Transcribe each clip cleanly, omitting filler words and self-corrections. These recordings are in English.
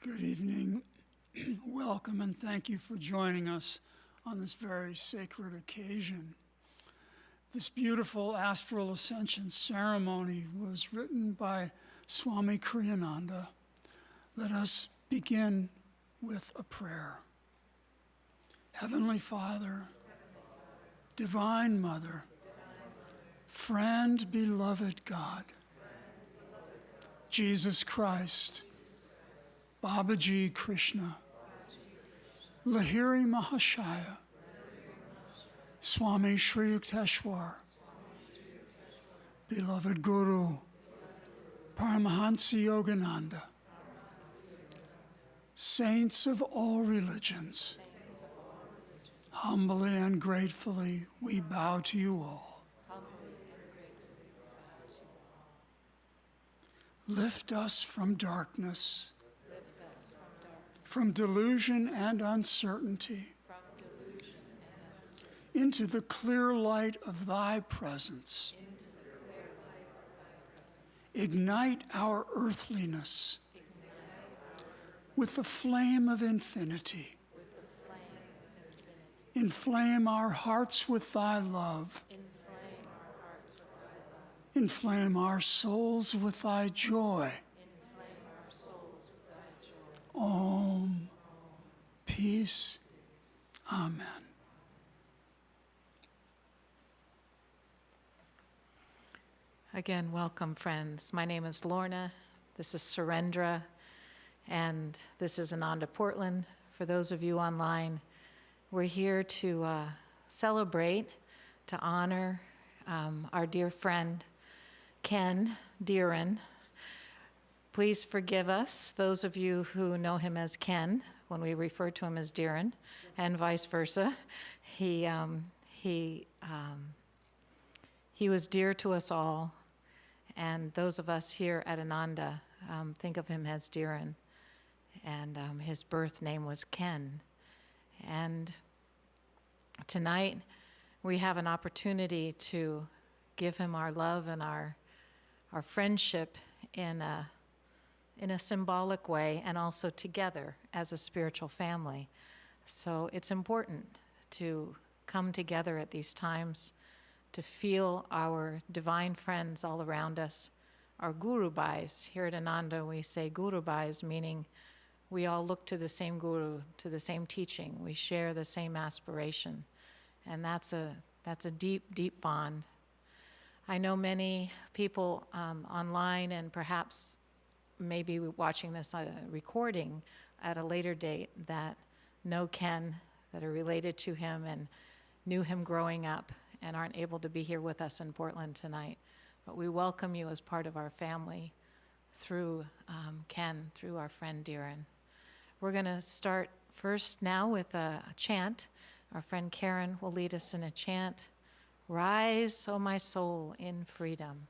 Good evening. Welcome and thank you for joining us on this very sacred occasion. This beautiful Astral Ascension ceremony was written by Swami Kriyananda. Let us begin with a prayer. Heavenly Father, Divine Mother, friend, beloved God, Jesus Christ, Babaji Krishna, Lahiri Mahashaya, Swami Sri Yukteswar, beloved Guru, Paramahansa Yogananda, saints of all religions, humbly and gratefully we bow to you all. Lift us from darkness, from delusion and uncertainty, into the clear light of thy presence. Ignite our earthliness with the flame of infinity. Inflame our hearts with thy love. Inflame our souls with thy joy. Om. Peace. Amen. Again, welcome, friends. My name is Lorna. This is Surendra. And this is Ananda Portland. For those of you online, we're here to celebrate, to honor our dear friend, Ken Dhiren. Please forgive us, those of you who know him as Ken, when we refer to him as Dhiren, and vice versa. He was dear to us all, and those of us here at Ananda think of him as Dhiren, and his birth name was Ken. And tonight we have an opportunity to give him our love and our friendship in a symbolic way, and also together as a spiritual family. So it's important to come together at these times to feel our divine friends all around us, our Guru Bhais. Here at Ananda we say Guru Bhais, meaning we all look to the same Guru, to the same teaching. We share the same aspiration, and that's a deep, deep bond. I know many people online, and perhaps maybe watching this recording at a later date, that know Ken, that are related to him and knew him growing up and aren't able to be here with us in Portland tonight. But we welcome you as part of our family through Ken, through our friend Dhiren. We're going to start first now with a chant. Our friend Karen will lead us in a chant. Rise, O my soul, in freedom.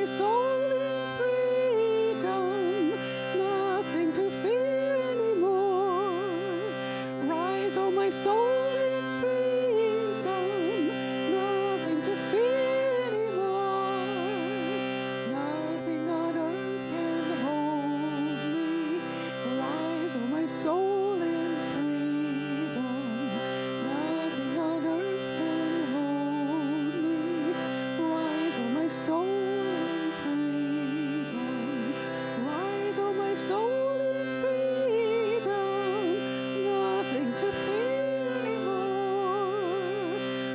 Soul in freedom, nothing to fear anymore. my soul in freedom, nothing to fear anymore. Nothing on earth can hold me. Rise, oh my soul in freedom, nothing on earth can hold me. Rise, oh my soul in freedom. Rise, oh my soul in freedom, nothing to fear anymore.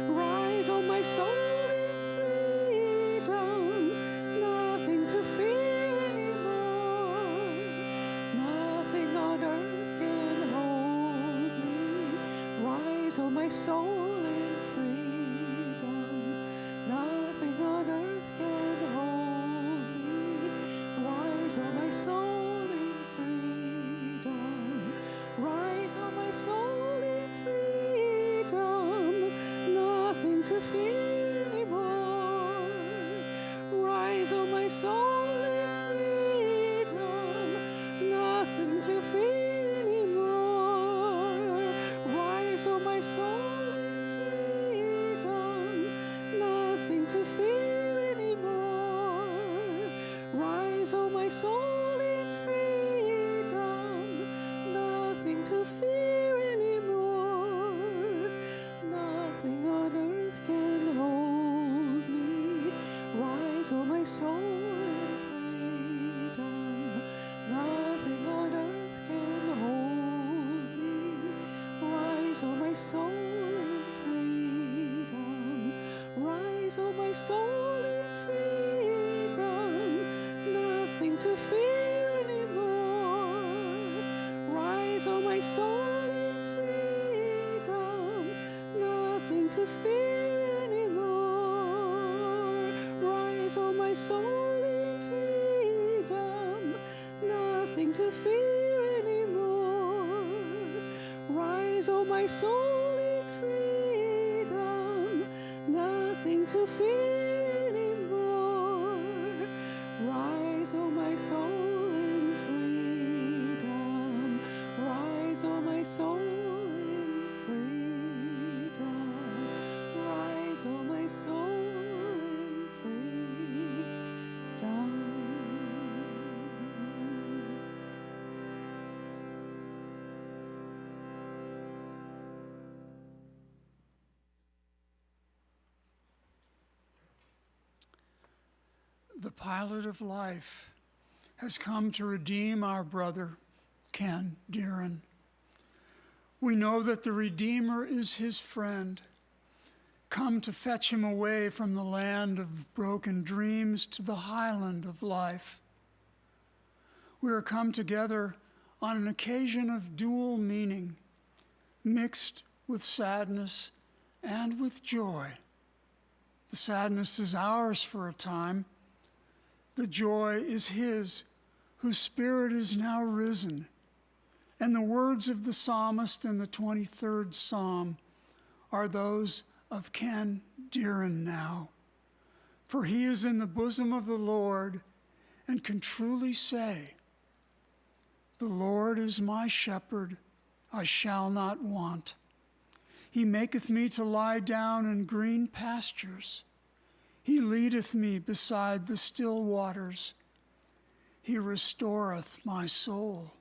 Rise, oh my soul in freedom, nothing to fear anymore. Nothing on earth can hold me. Rise, oh my soul in freedom, nothing on earth can hold me. Rise, oh my soul in freedom. Rise, oh my soul in freedom, nothing to fear anymore. Rise, oh my soul in freedom, nothing to fear anymore. Rise, oh my soul in freedom, nothing to fear anymore. Rise, oh my soul in freedom, nothing to fear anymore. Nothing on earth can hold me. Rise, oh my soul in freedom, nothing on earth can hold me. Rise, oh my soul in freedom. Rise, oh my soul in freedom, nothing to fear anymore. Rise, oh my soul in freedom, nothing to fear anymore. Rise, oh my soul in freedom, nothing to fear anymore. Rise, oh my soul in freedom, nothing to fear anymore. Rise, oh my soul in freedom. Rise, oh my soul in freedom. Rise, oh my soul in freedom. The pilot of life has come to redeem our brother, Ken Dhiren. We know that the Redeemer is his friend, come to fetch him away from the land of broken dreams to the highland of life. We are come together on an occasion of dual meaning, mixed with sadness and with joy. The sadness is ours for a time. The joy is his, whose spirit is now risen. And the words of the psalmist in the 23rd Psalm are those of Ken Dhiren now. For he is in the bosom of the Lord and can truly say, "The Lord is my shepherd, I shall not want. He maketh me to lie down in green pastures. He leadeth me beside the still waters. He restoreth my soul.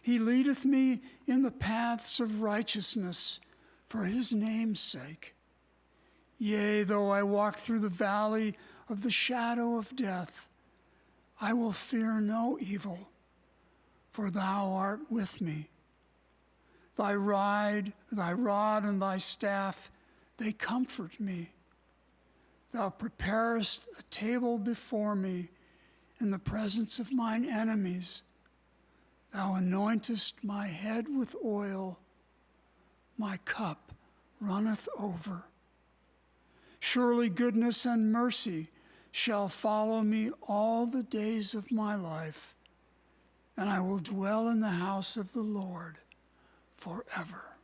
He leadeth me in the paths of righteousness for his name's sake. Yea, though I walk through the valley of the shadow of death, I will fear no evil, for thou art with me. Thy rod and thy staff, they comfort me. Thou preparest a table before me in the presence of mine enemies. Thou anointest my head with oil. My cup runneth over. Surely goodness and mercy shall follow me all the days of my life, and I will dwell in the house of the Lord forever."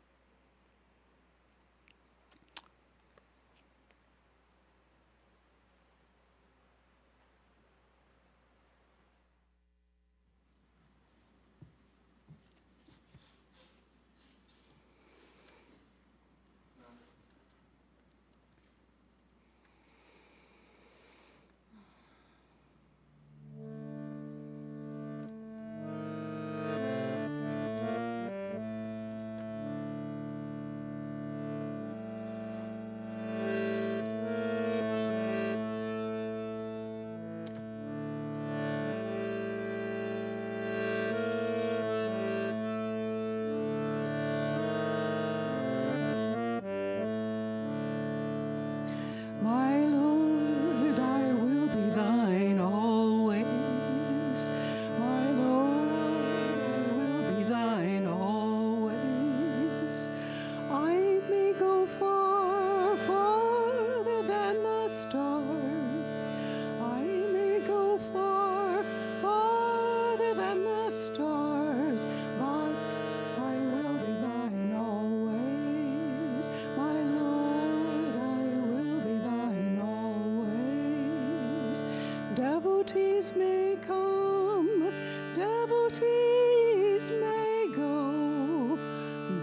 Devotees may come, devotees may go.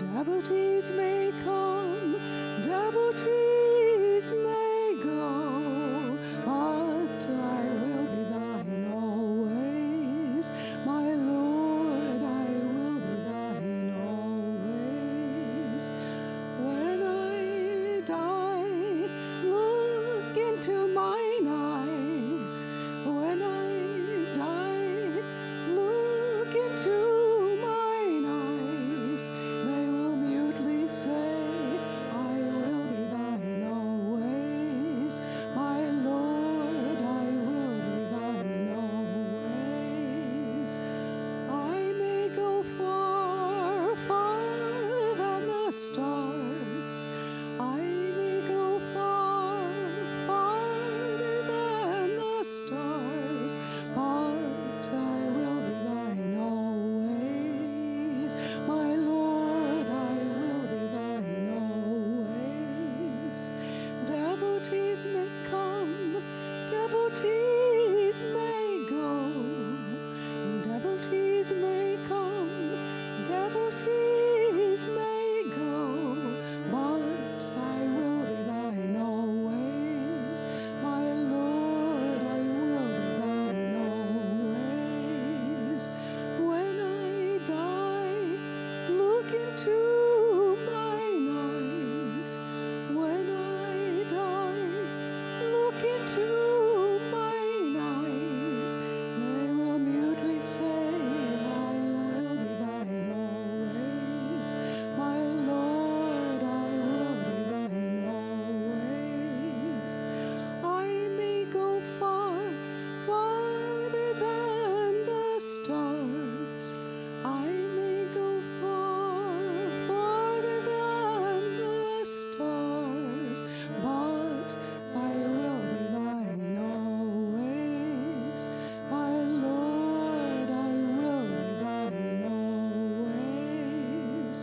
Devotees may come, devotees may go. But I will be thine always, my Lord, I will be thine always. When I die, look into mine eyes. When I die, look into mine eyes. They will mutely say, I will be thine always. My Lord, I will be thine always. I may go far, far than the stars. I may go far, farther than the stars, but I will be thine always. My Lord, I will be thine always. Devotees may come, devotees may go. Devotees may come, devotees may go. But I will be thine always. My Lord, I will be thine always. When I die, look into mine eyes. When I die, look into mine eyes. They will mutely say, I will be thine always. My Lord, I will be thine always. I may go far, farther than the stars. I may go far, farther than the stars, but I will be thine always. My Lord, I will be thine always.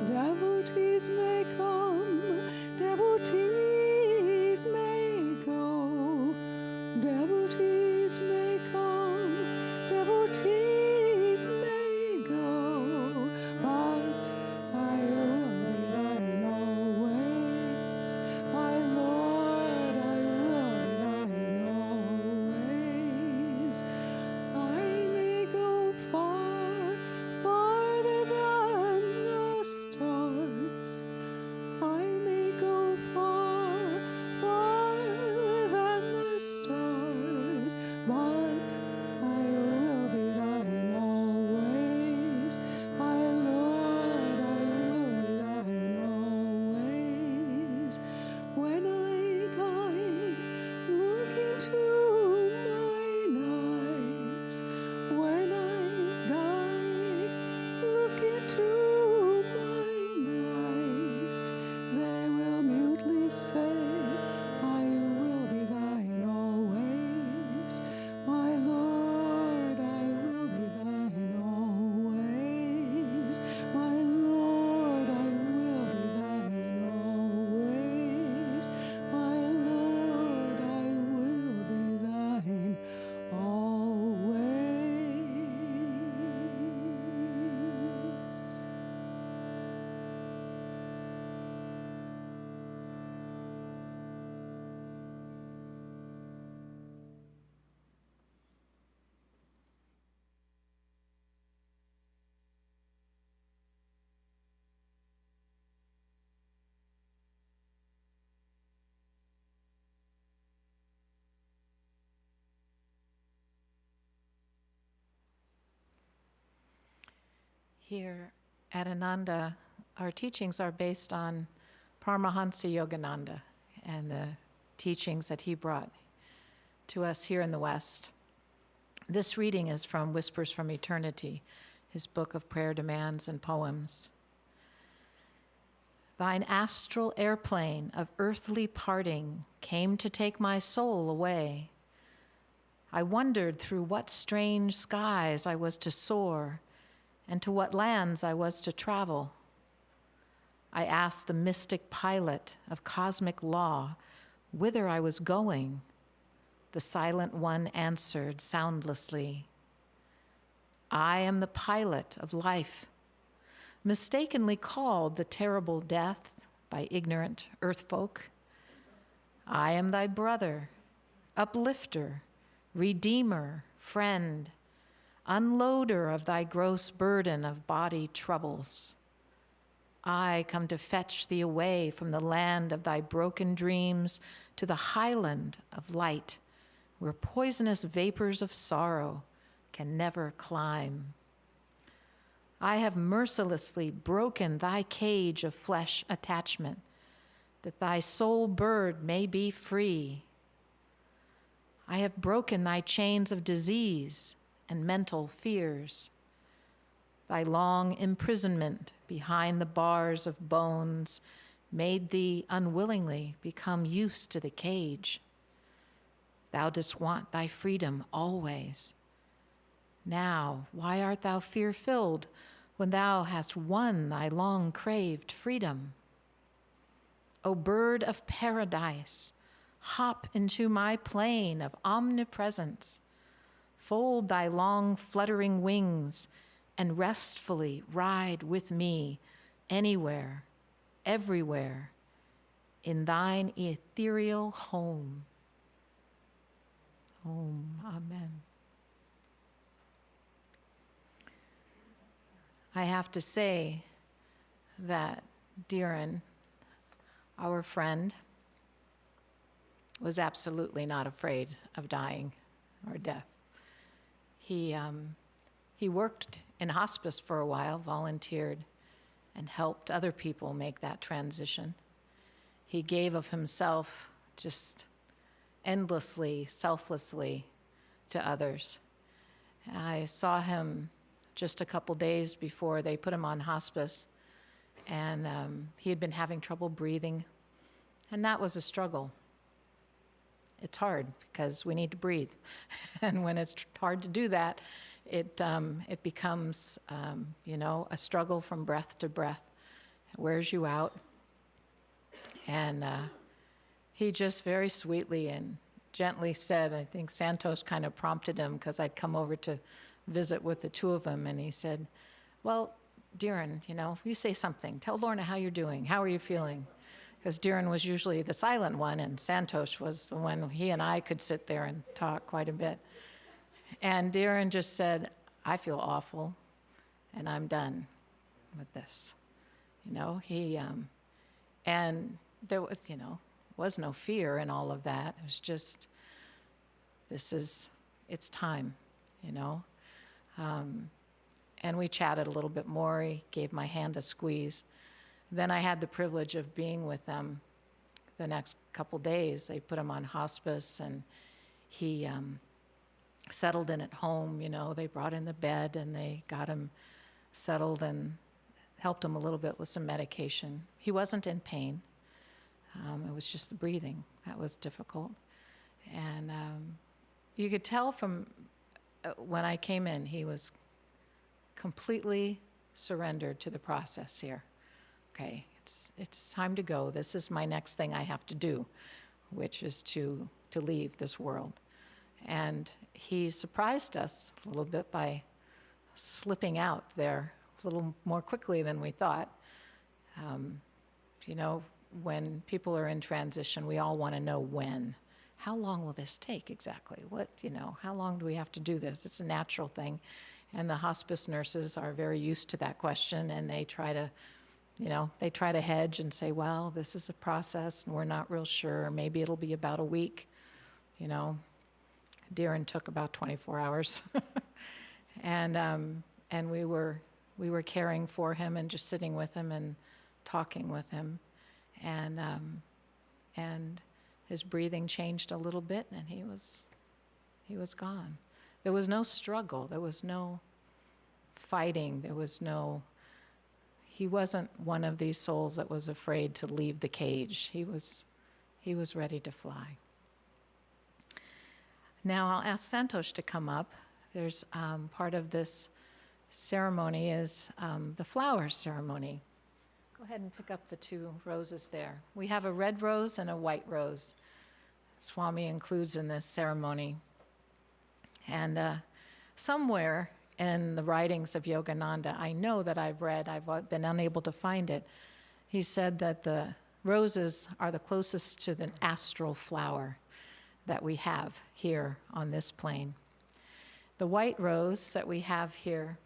Devotees may come, devotees may go. Devotees may come, devotees may go. But I will be thine always. My Lord, I will be thine always. I may go far, farther than the stars. I may go far, farther than the stars, but I will be thine always. My Lord, I will be thine always. When I die, look into mine eyes. When I die, look into mine eyes. They will mutely say, I will be thine always. My Lord, I will be thine always. My Lord, I will be thine always. My Lord, I will be thine always. Here at Ananda, our teachings are based on Paramahansa Yogananda and the teachings that he brought to us here in the West. This reading is from Whispers from Eternity, his book of prayer demands and poems. Thine astral airplane of earthly parting came to take my soul away. I wondered through what strange skies I was to soar, and to what lands I was to travel. I asked the mystic pilot of cosmic law whither I was going, The silent one answered soundlessly, I am the pilot of life, mistakenly called the terrible death by ignorant earthfolk. I am thy brother, uplifter, redeemer, friend, unloader of thy gross burden of body troubles. I come to fetch thee away from the land of thy broken dreams to the highland of light, where poisonous vapors of sorrow can never climb. I have mercilessly broken thy cage of flesh attachment, that thy soul bird may be free. I have broken thy chains of disease and mental fears. Thy long imprisonment behind the bars of bones made thee unwillingly become used to the cage. Thou dost want thy freedom always. Now, why art thou fear-filled when thou hast won thy long-craved freedom? O bird of paradise, hop into my plane of omnipresence. Fold thy long fluttering wings and restfully ride with me anywhere, everywhere, in thine ethereal home. Home, amen. I have to say that Dhiren, our friend, was absolutely not afraid of dying or death. He worked in hospice for a while, volunteered, and helped other people make that transition. He gave of himself just endlessly, selflessly to others. I saw him just a couple days before they put him on hospice, and he had been having trouble breathing, and that was a struggle. It's hard because we need to breathe, and when it's hard to do that, it becomes, a struggle from breath to breath. It wears you out, and he just very sweetly and gently said, I think Santos kind of prompted him because I'd come over to visit with the two of them, and he said, well, Dhiren, you say something. Tell Lorna how you're doing. How are you feeling? Because Dhiren was usually the silent one, and Santos was the one, he and I could sit there and talk quite a bit. And Dhiren just said, I feel awful, and I'm done with this. And there was no fear in all of that. It was just, it's time, And we chatted a little bit more. He gave my hand a squeeze. Then I had the privilege of being with them the next couple days. They put him on hospice, and he settled in at home. They brought in the bed, and they got him settled and helped him a little bit with some medication. He wasn't in pain. It was just the breathing that was difficult. And you could tell from when I came in, he was completely surrendered to the process here. Okay, it's time to go. This is my next thing I have to do, which is to leave this world. And he surprised us a little bit by slipping out there a little more quickly than we thought. When people are in transition, we all want to know when. How long will this take exactly? How long do we have to do this? It's a natural thing. And the hospice nurses are very used to that question, and they try to hedge and say, well, this is a process, and we're not real sure. Maybe it'll be about a week. Dhiren took about 24 hours. And we were caring for him and just sitting with him and talking with him. And his breathing changed a little bit, and he was gone. There was no struggle. There was no fighting. He wasn't one of these souls that was afraid to leave the cage. He was ready to fly. Now I'll ask Santosh to come up. There's part of this ceremony is the flower ceremony. Go ahead and pick up the two roses there. We have a red rose and a white rose. Swami includes in this ceremony. And somewhere in the writings of Yogananda, I know that I've read, I've been unable to find it, he said that the roses are the closest to the astral flower that we have here on this plane. The white rose that we have here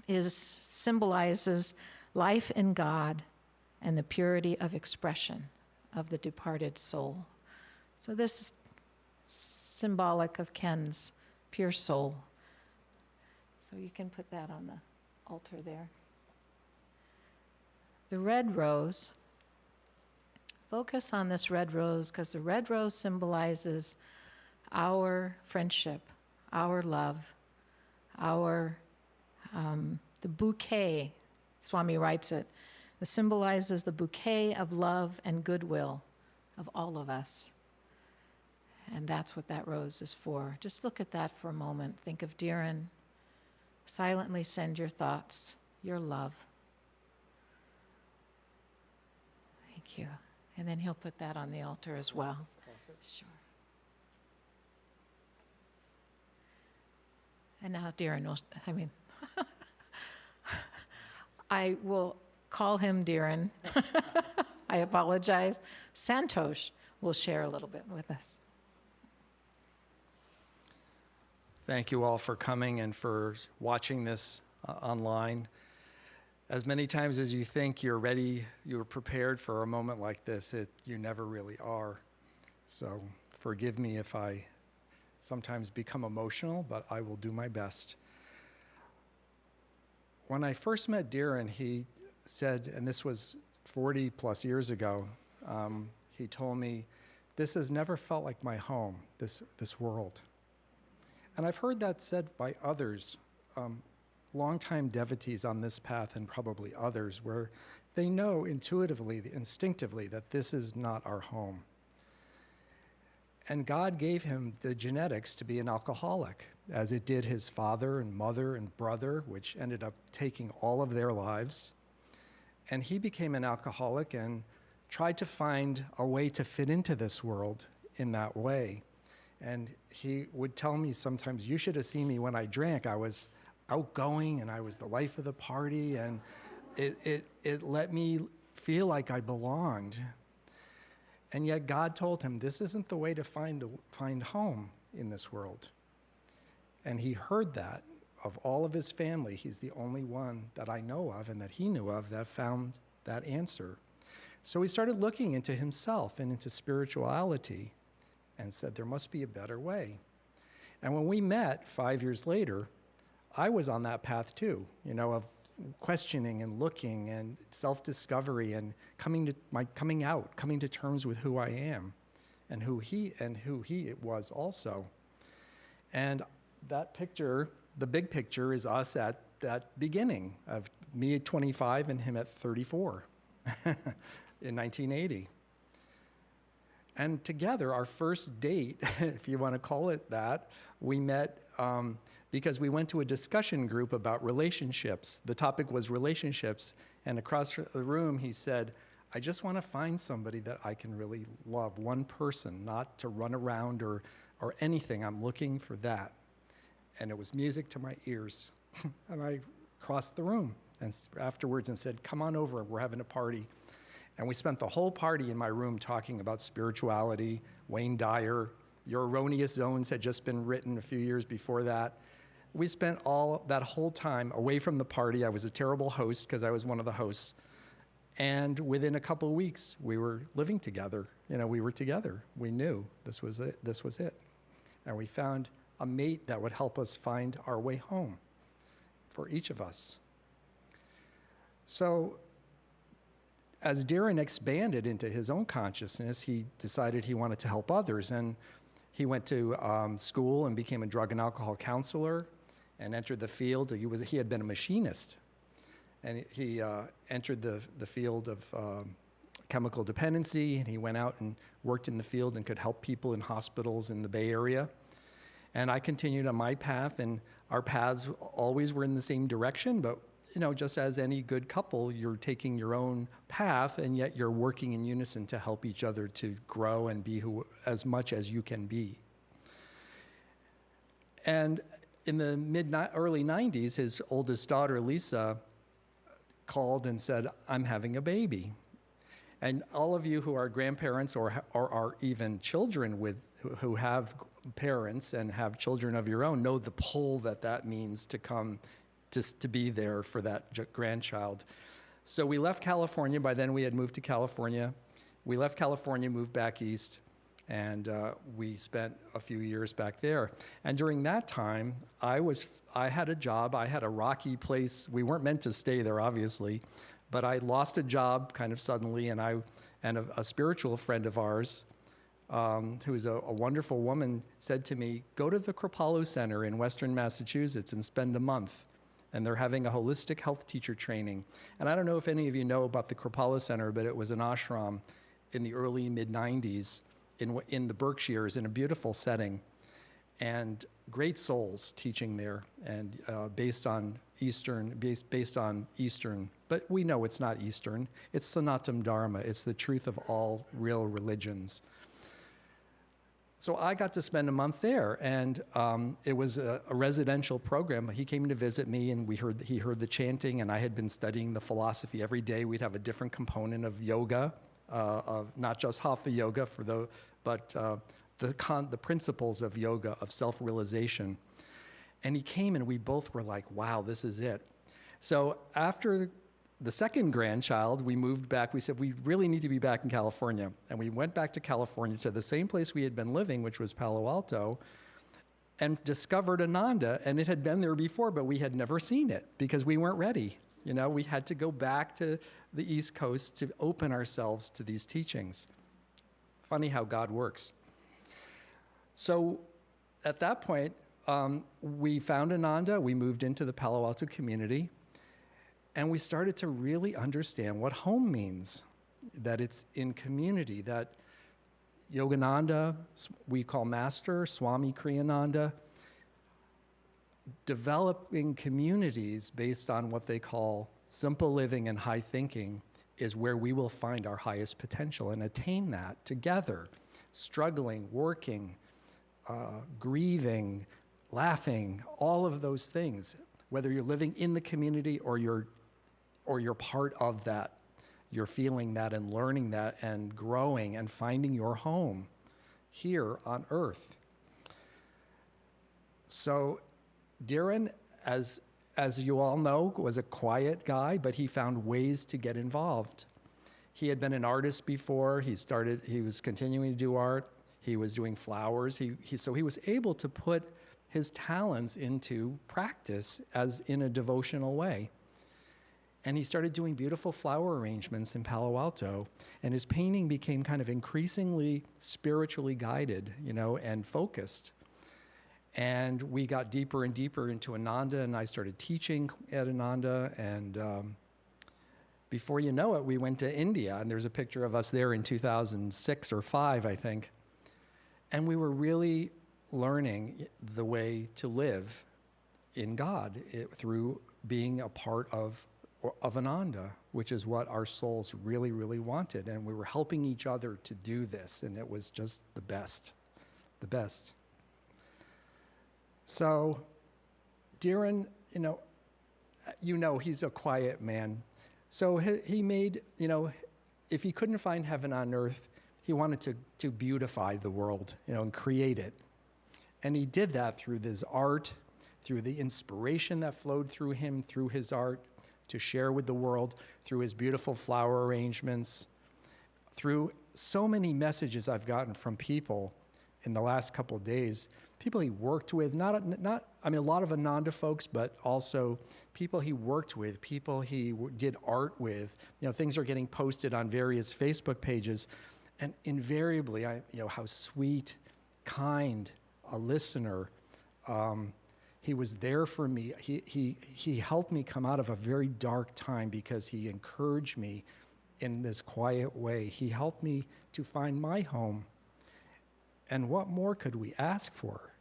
symbolizes life in God and the purity of expression of the departed soul. So this is symbolic of Ken's pure soul. So you can put that on the altar there. The red rose, focus on this red rose, because the red rose symbolizes our friendship, our love, our, the bouquet, Swami writes it, symbolizes the bouquet of love and goodwill of all of us. And that's what that rose is for. Just look at that for a moment. Think of Dhiren. Silently send your thoughts, your love. Thank you. And then he'll put that on the altar as well. Sure. And now Dhiren will, I will call him Dhiren. I apologize. Santosh will share a little bit with us. Thank you all for coming and for watching this online. As many times as you think you're ready, you're prepared for a moment like this, you never really are. So forgive me if I sometimes become emotional, but I will do my best. When I first met Dhiren, he said, and this was 40 plus years ago, he told me, "This has never felt like my home, this world." And I've heard that said by others, longtime devotees on this path and probably others, where they know intuitively, instinctively, that this is not our home. And God gave him the genetics to be an alcoholic, as it did his father and mother and brother, which ended up taking all of their lives. And he became an alcoholic and tried to find a way to fit into this world in that way. And he would tell me sometimes, "You should have seen me when I drank. I was outgoing and I was the life of the party, and it let me feel like I belonged." And yet God told him, this isn't the way to find home in this world. And he heard that. Of all of his family, he's the only one that I know of and that he knew of that found that answer. So he started looking into himself and into spirituality and said, there must be a better way. And when we met 5 years later, I was on that path too, of questioning and looking and self-discovery and coming to terms with who I am and who he was also. And that picture, the big picture, is us at that beginning of me at 25 and him at 34 in 1980. And together, our first date, if you want to call it that, we met because we went to a discussion group about relationships. The topic was relationships, and across the room he said, "I just want to find somebody that I can really love, one person, not to run around or anything. I'm looking for that." And it was music to my ears. And I crossed the room and afterwards and said, "Come on over, we're having a party." And we spent the whole party in my room talking about spirituality, Wayne Dyer. Your Erroneous Zones had just been written a few years before that. We spent all that whole time away from the party. I was a terrible host because I was one of the hosts. And within a couple of weeks, we were living together. We were together. We knew this was it. This was it. And we found a mate that would help us find our way home for each of us. So as Dhiren expanded into his own consciousness, he decided he wanted to help others. And he went to school and became a drug and alcohol counselor and entered the field. He had been a machinist. And he entered the field of chemical dependency, and he went out and worked in the field and could help people in hospitals in the Bay Area. And I continued on my path, and our paths always were in the same direction, but just as any good couple, you're taking your own path, and yet you're working in unison to help each other to grow and be as much as you can be. And in the early 90s, his oldest daughter, Lisa, called and said, "I'm having a baby." And all of you who are grandparents or are even children who have parents and have children of your own know the pull that means to come to be there for that grandchild. So we left California. By then we had moved to California. We left California, moved back east, and we spent a few years back there. And during that time, I had a job. I had a rocky place. We weren't meant to stay there, obviously, but I lost a job kind of suddenly, and a spiritual friend of ours, who's a wonderful woman, said to me, "Go to the Kripalu Center in Western Massachusetts and spend a month." And they're having a holistic health teacher training. And I don't know if any of you know about the Kripalu Center, but it was an ashram in the early mid-90s in the Berkshires in a beautiful setting. And great souls teaching there, and based on Eastern, but we know it's not Eastern. It's Sanatam Dharma. It's the truth of all real religions. So I got to spend a month there, and it was a residential program. He came to visit me, and he heard the chanting, and I had been studying the philosophy. Every day we'd have a different component of yoga, of not just hatha yoga but the principles of yoga, of self-realization. And he came, and we both were like, "Wow, this is it." So after the second grandchild, we moved back. We said, we really need to be back in California. And we went back to California, to the same place we had been living, which was Palo Alto, and discovered Ananda. And it had been there before, but we had never seen it because we weren't ready. We had to go back to the East Coast to open ourselves to these teachings. Funny how God works. So at that point, we found Ananda. We moved into the Palo Alto community. And we started to really understand what home means, that it's in community, that Yogananda, we call Master, Swami Kriyananda, developing communities based on what they call simple living and high thinking is where we will find our highest potential and attain that together, struggling, working, grieving, laughing, all of those things, whether you're living in the community or you're part of that, you're feeling that and learning that and growing and finding your home here on earth. So Dhiren, as you all know, was a quiet guy, but he found ways to get involved. He had been an artist before. He was continuing to do art. He was doing flowers. So he was able to put his talents into practice as in a devotional way. And he started doing beautiful flower arrangements in Palo Alto, and his painting became kind of increasingly spiritually guided, and focused. And we got deeper and deeper into Ananda, and I started teaching at Ananda, and before you know it, we went to India, and there's a picture of us there in 2006 or 5, I think. And we were really learning the way to live in God through being a part of Ananda, which is what our souls really, really wanted. And we were helping each other to do this, and it was just the best. So Dhiren, he's a quiet man. So he made, if he couldn't find heaven on earth, he wanted to beautify the world, and create it. And he did that through this art, through the inspiration that flowed through him, through his art, to share with the world, through his beautiful flower arrangements, through so many messages I've gotten from people in the last couple of days, people he worked with, a lot of Ananda folks, but also people he worked with, people he did art with. Things are getting posted on various Facebook pages, and invariably, how sweet, kind, a listener. He was there for me. He helped me come out of a very dark time because he encouraged me in this quiet way. He helped me to find my home. And what more could we ask for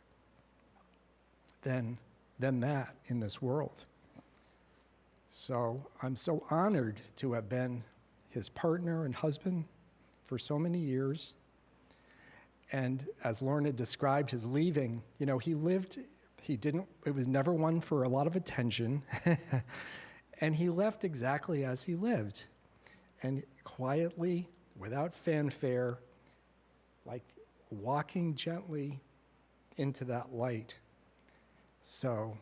than that in this world? So I'm so honored to have been his partner and husband for so many years. And as Lorna described his leaving, you know, it was never one for a lot of attention. And he left exactly as he lived. And quietly, without fanfare, like walking gently into that light. So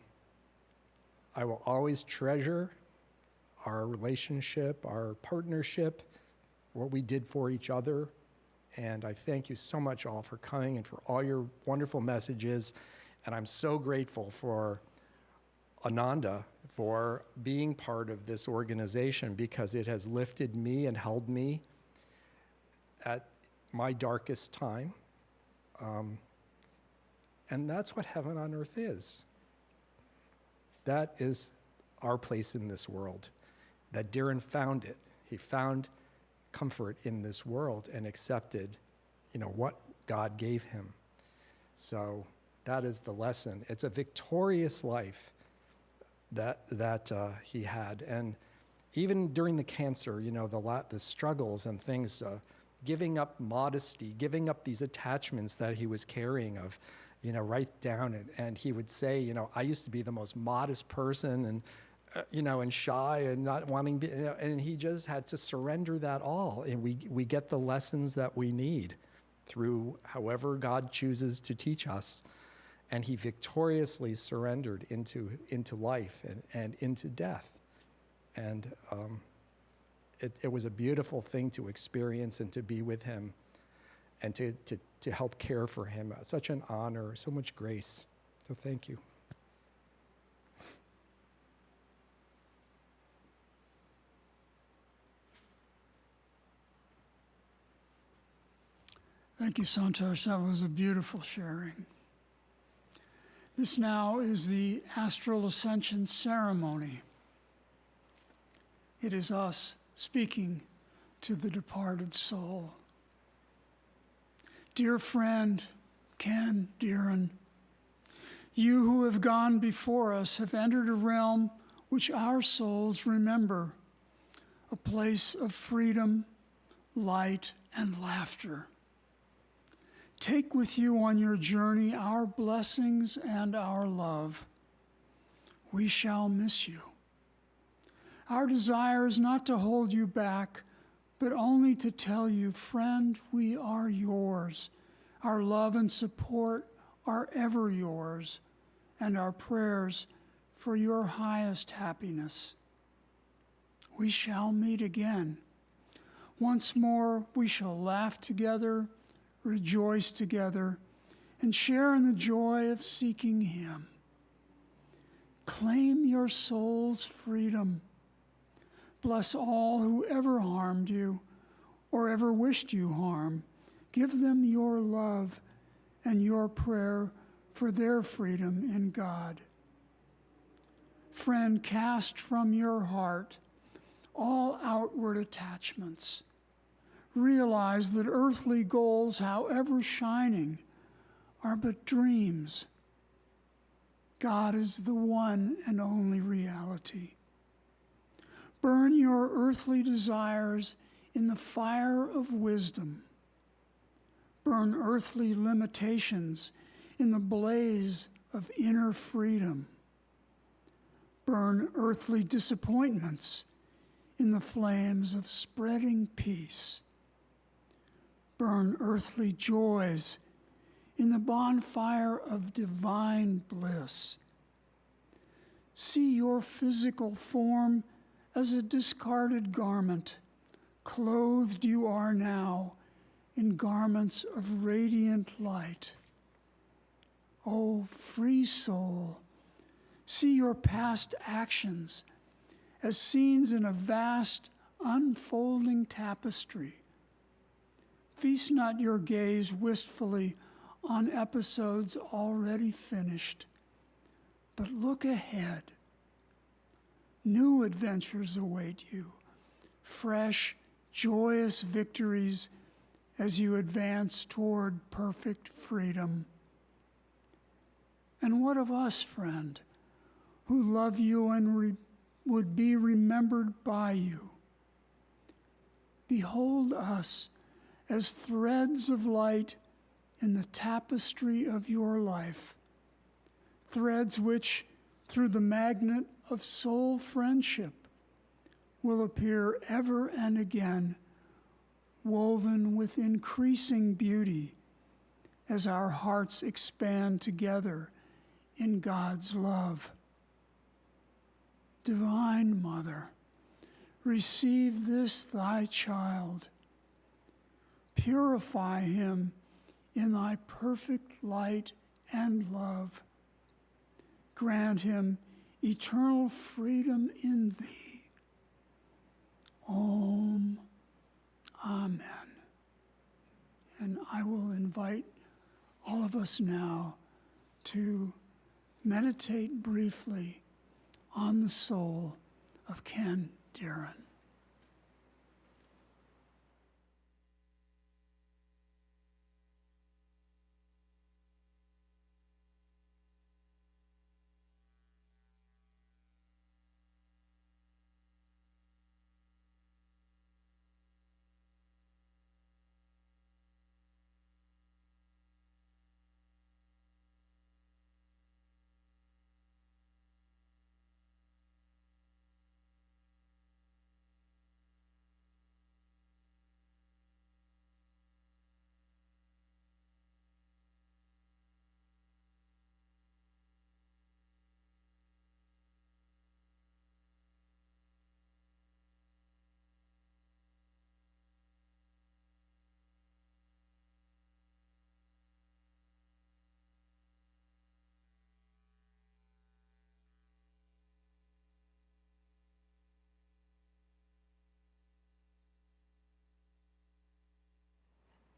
I will always treasure our relationship, our partnership, what we did for each other. And I thank you so much all for coming and for all your wonderful messages. And I'm so grateful for Ananda for being part of this organization, because it has lifted me and held me at my darkest time. And that's what heaven on earth is. That is our place in this world. That Dhiren found it. He found comfort in this world and accepted, you know, what God gave him. So that is the lesson. It's a victorious life that he had. And even during the cancer, you know, the struggles and things, giving up modesty, giving up these attachments that he was carrying of, you know, write down it. And he would say, you know, I used to be the most modest person and, you know, and shy and not wanting to be, you know, and he just had to surrender that all. And we get the lessons that we need through however God chooses to teach us. And he victoriously surrendered into life and into death. And it was a beautiful thing to experience and to be with him and to help care for him. Such an honor, so much grace. So thank you. Thank you, Santosh. That was a beautiful sharing. This now is the Astral Ascension ceremony. It is us speaking to the departed soul. Dear friend, Ken, Dhiren, you who have gone before us have entered a realm which our souls remember, a place of freedom, light, and laughter. Take with you on your journey our blessings and our love. We shall miss you. Our desire is not to hold you back, but only to tell you, friend, we are yours. Our love and support are ever yours, and our prayers for your highest happiness. We shall meet again. Once more, we shall laugh together, rejoice together, and share in the joy of seeking him. Claim your soul's freedom. Bless all who ever harmed you or ever wished you harm. Give them your love and your prayer for their freedom in God. Friend, cast from your heart all outward attachments. Realize that earthly goals, however shining, are but dreams. God is the one and only reality. Burn your earthly desires in the fire of wisdom. Burn earthly limitations in the blaze of inner freedom. Burn earthly disappointments in the flames of spreading peace. Burn earthly joys in the bonfire of divine bliss. See your physical form as a discarded garment. Clothed you are now in garments of radiant light. O free soul, see your past actions as scenes in a vast, unfolding tapestry. Feast not your gaze wistfully on episodes already finished, but look ahead. New adventures await you, fresh, joyous victories as you advance toward perfect freedom. And what of us, friend, who love you and would be remembered by you. Behold us as threads of light in the tapestry of your life, threads which, through the magnet of soul friendship, will appear ever and again, woven with increasing beauty as our hearts expand together in God's love. Divine Mother, receive this thy child. Purify him in thy perfect light and love. Grant him eternal freedom in thee. Om. Amen. And I will invite all of us now to meditate briefly on the soul of Ken Dhiren.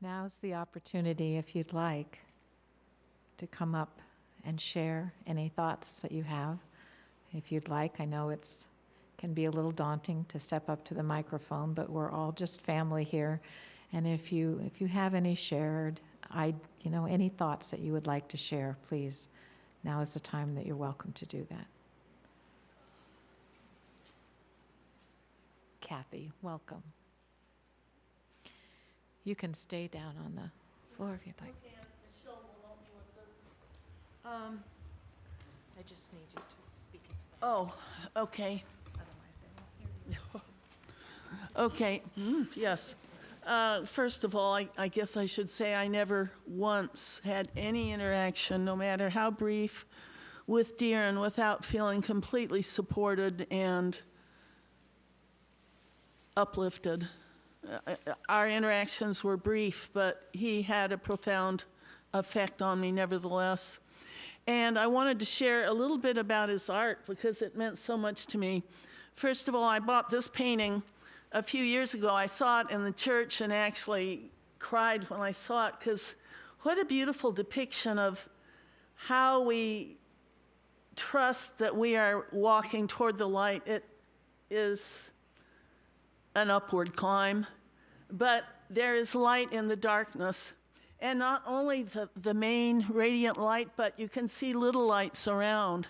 Now's the opportunity, if you'd like, to come up and share any thoughts that you have. If you'd like, I know it's can be a little daunting to step up to the microphone, but we're all just family here. And if you have any shared, any thoughts that you would like to share, please, now is the time that you're welcome to do that. Kathy, welcome. You can stay down on the floor if you'd like. Okay, Michelle will help me with this. I just need you to speak into that. Oh, okay. Otherwise, I won't hear you. Okay, yes. First of all, I guess I should say I never once had any interaction, no matter how brief, with Dhiren without feeling completely supported and uplifted. Our interactions were brief, but he had a profound effect on me nevertheless. And I wanted to share a little bit about his art because it meant so much to me. First of all, I bought this painting a few years ago. I saw it in the church and actually cried when I saw it because what a beautiful depiction of how we trust that we are walking toward the light. It is an upward climb, but there is light in the darkness. And not only the main radiant light, but you can see little lights around.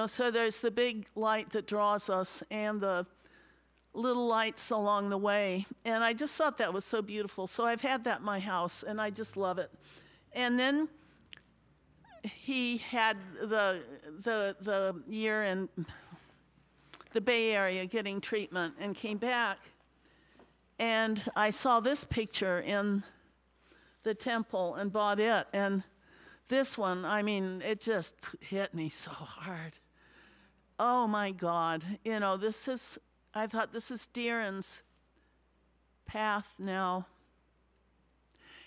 So there's the big light that draws us and the little lights along the way. And I just thought that was so beautiful. So I've had that in my house, and I just love it. And then he had the year in the Bay Area getting treatment and came back. And I saw this picture in the temple and bought it. And this one, it just hit me so hard. Oh my God. I thought this is Dhiren's path now.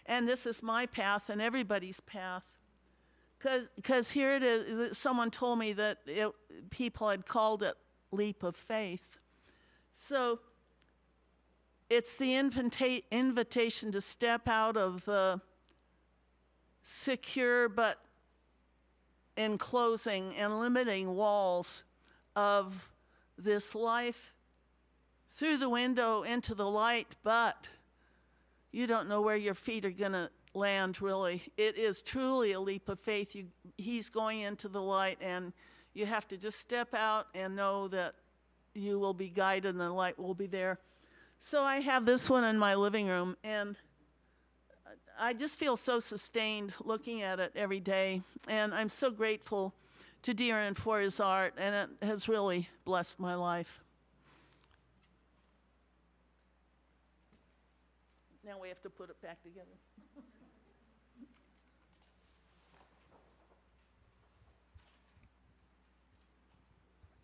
And this is my path and everybody's path. Because here it is, someone told me that people had called it leap of faith. So it's the invitation to step out of the secure but enclosing and limiting walls of this life through the window into the light, but you don't know where your feet are going to land, really. It is truly a leap of faith. He's going into the light, and you have to just step out and know that you will be guided and the light will be there. So I have this one in my living room, and I just feel so sustained looking at it every day. And I'm so grateful to Dhiren for his art, and it has really blessed my life. Now we have to put it back together.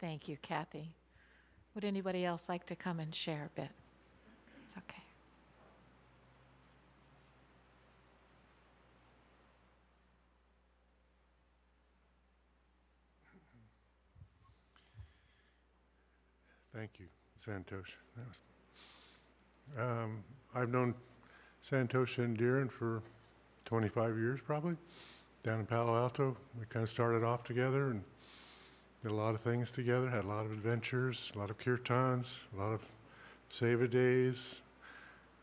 Thank you, Kathy. Would anybody else like to come and share a bit? It's okay. Thank you, Santosh. I've known Santosh and Dhiren for 25 years probably, down in Palo Alto. We kind of started off together and did a lot of things together, had a lot of adventures, a lot of kirtans, a lot of seva days,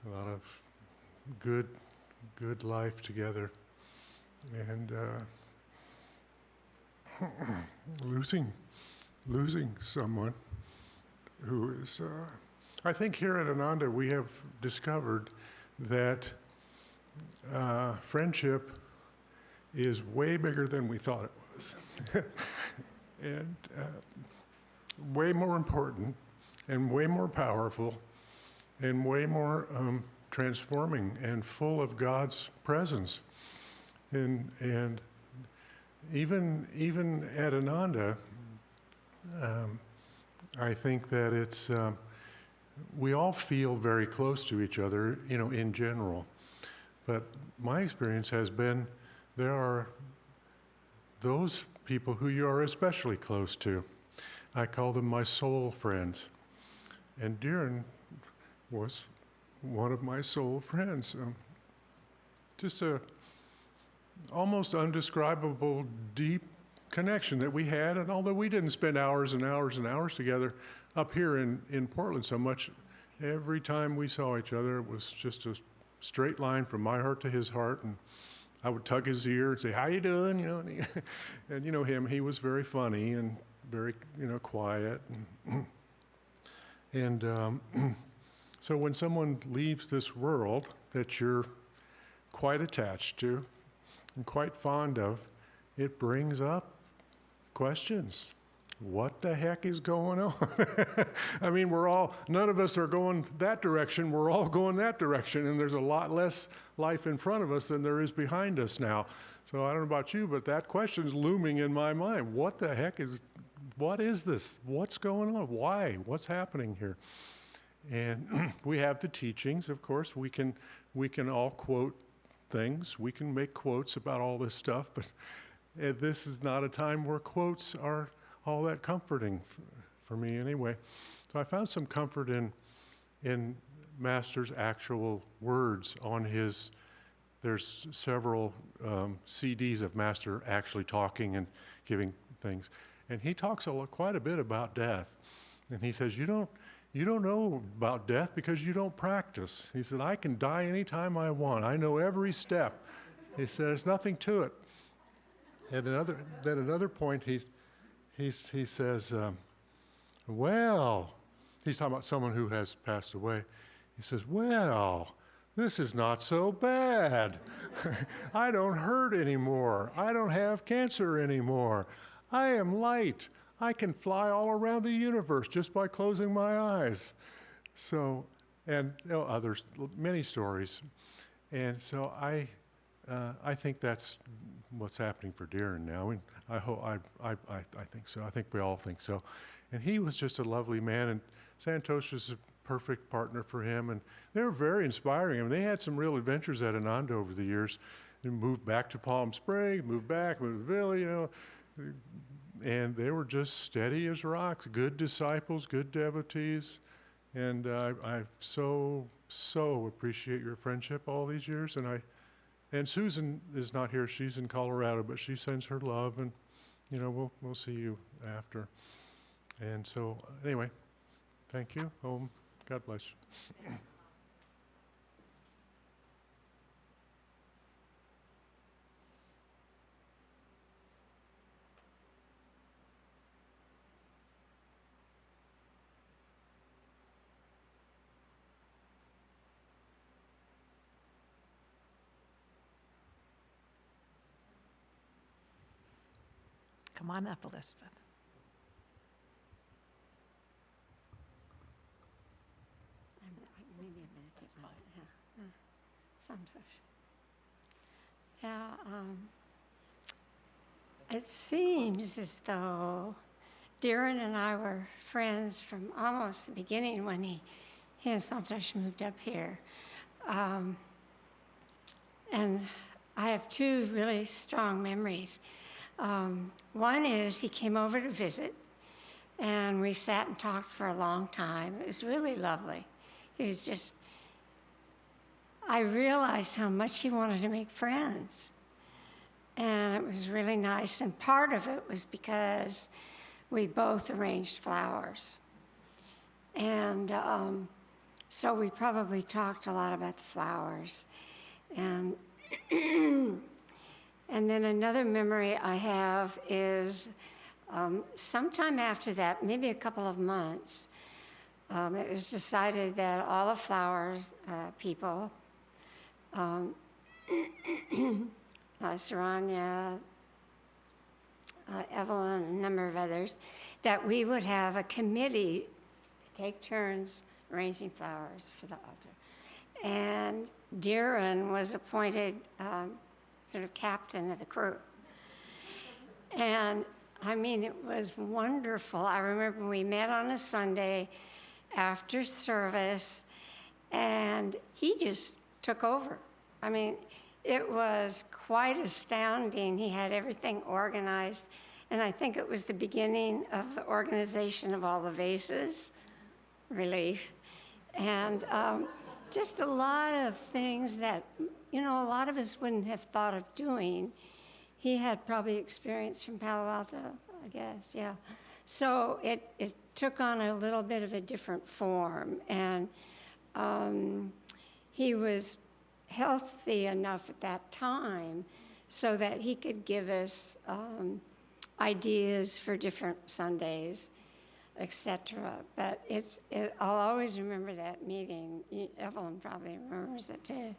a lot of good life together. And losing someone who is, I think here at Ananda we have discovered that friendship is way bigger than we thought it was. And way more important and way more powerful and way more transforming and full of God's presence. And even at Ananda, I think that it's, we all feel very close to each other, you know, in general. But my experience has been there are those people who you are especially close to. I call them my soul friends. And Dhiren was one of my soul friends. Just a almost undescribable deep connection that we had. And although we didn't spend hours and hours and hours together up here in Portland so much, every time we saw each other, it was just a straight line from my heart to his heart. And I would tug his ear and say, "How you doing?" You know, and you know him, he was very funny and very, you know, quiet. And so when someone leaves this world that you're quite attached to and quite fond of, it brings up questions. What the heck is going on? I mean, none of us are going that direction. We're all going that direction, and there's a lot less life in front of us than there is behind us now. So I don't know about you, but that question's looming in my mind. What is this? What's going on? Why? What's happening here? And we have the teachings, of course. We can all quote things. We can make quotes about all this stuff, but this is not a time where quotes are all that comforting for me anyway. So I found some comfort in Master's actual words on his, there's several CDs of Master actually talking and giving things. And he talks quite a bit about death. And he says, you don't know about death because you don't practice. He said, I can die anytime I want. I know every step. He said, there's nothing to it. At another point, he says, well, he's talking about someone who has passed away. He says, well, this is not so bad. I don't hurt anymore. I don't have cancer anymore. I am light. I can fly all around the universe just by closing my eyes. So, and you know, others, many stories. And so I think that's what's happening for Dhiren now, and I think so. I think we all think so. And he was just a lovely man, and Santosh was a perfect partner for him, and they were very inspiring. I mean, they had some real adventures at Ananda over the years. They moved back to Palm Springs, moved to Villa, you know, and they were just steady as rocks, good disciples, good devotees, and I so appreciate your friendship all these years, and Susan is not here. She's in Colorado, but she sends her love, and, you know, we'll see you after. And so, anyway, thank you. God bless you. Come on up, Elizabeth. Maybe I'm going to take mine. Santosh. Yeah, it seems as though Dhiren and I were friends from almost the beginning when he and Santosh moved up here. And I have two really strong memories. One is he came over to visit, and we sat and talked for a long time. It was really lovely. It was just, I realized how much he wanted to make friends. And it was really nice. And part of it was because we both arranged flowers. And so we probably talked a lot about the flowers. And and then another memory I have is sometime after that, maybe a couple of months, it was decided that all the flowers people, Saranya, Evelyn, and a number of others, that we would have a committee to take turns arranging flowers for the altar. And Dhiren was appointed sort of captain of the crew. And I mean, it was wonderful. I remember we met on a Sunday after service, and he just took over. I mean, it was quite astounding. He had everything organized, and I think it was the beginning of the organization of all the vases, relief, and just a lot of things that, you know, a lot of us wouldn't have thought of doing. He had probably experience from Palo Alto, I guess, yeah. So it took on a little bit of a different form, and he was healthy enough at that time so that he could give us ideas for different Sundays, etc. But I'll always remember that meeting. Evelyn probably remembers it too.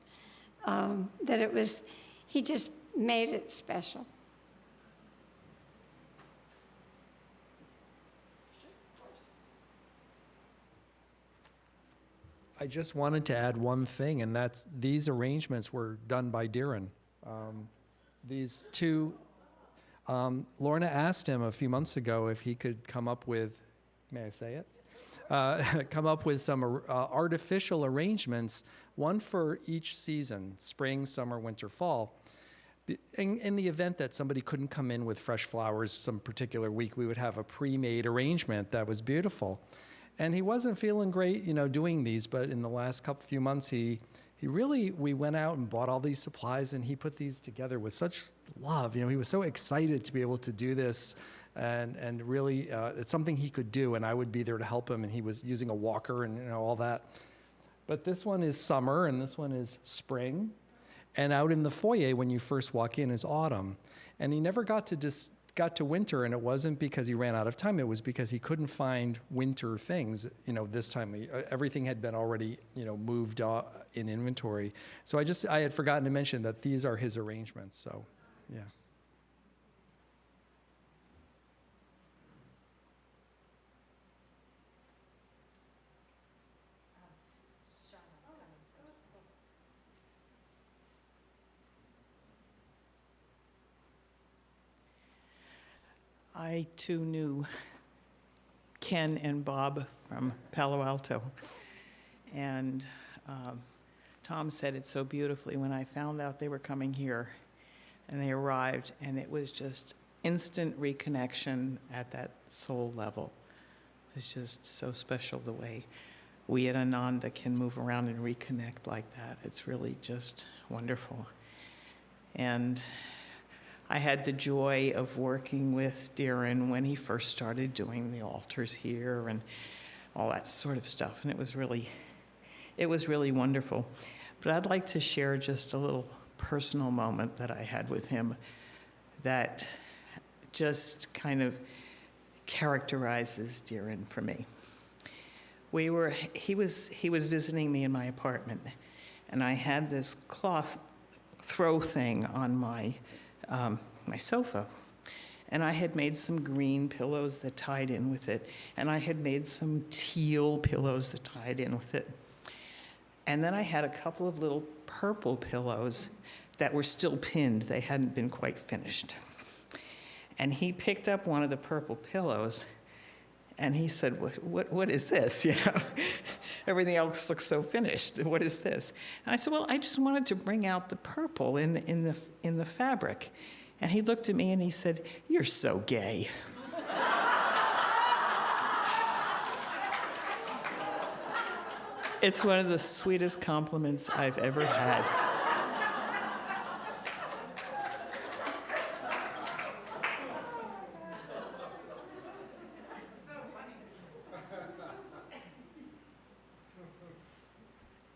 That it was, he just made it special. I just wanted to add one thing, and that's these arrangements were done by Dhiren. These two, Lorna asked him a few months ago if he could come up with, may I say it? Come up with some artificial arrangements, one for each season, spring, summer, winter, fall. In the event that somebody couldn't come in with fresh flowers some particular week, we would have a pre-made arrangement that was beautiful. And he wasn't feeling great, you know, doing these, but in the last few months, we went out and bought all these supplies, and he put these together with such love. You know, he was so excited to be able to do this, and really, it's something he could do, and I would be there to help him, and he was using a walker and, you know, all that. But this one is summer, and this one is spring, and out in the foyer, when you first walk in, is autumn. And he never got to winter, and it wasn't because he ran out of time. It was because he couldn't find winter things, you know, this time. Everything had been already, you know, moved in inventory. So I had forgotten to mention that these are his arrangements, so, yeah. I too knew Ken and Bob from Palo Alto. And Tom said it so beautifully when I found out they were coming here and they arrived, and it was just instant reconnection at that soul level. It's just so special the way we at Ananda can move around and reconnect like that. It's really just wonderful. And I had the joy of working with Dhiren when he first started doing the altars here and all that sort of stuff, and it was really wonderful. But I'd like to share just a little personal moment that I had with him that just kind of characterizes Dhiren for me. He was visiting me in my apartment, and I had this cloth throw thing on my sofa. And I had made some green pillows that tied in with it. And I had made some teal pillows that tied in with it. And then I had a couple of little purple pillows that were still pinned. They hadn't been quite finished. And he picked up one of the purple pillows, and he said, what is this? You know, everything else looks so finished. What is this? And I said, well, I just wanted to bring out the purple in the fabric. And he looked at me and he said, you're so gay. It's one of the sweetest compliments I've ever had.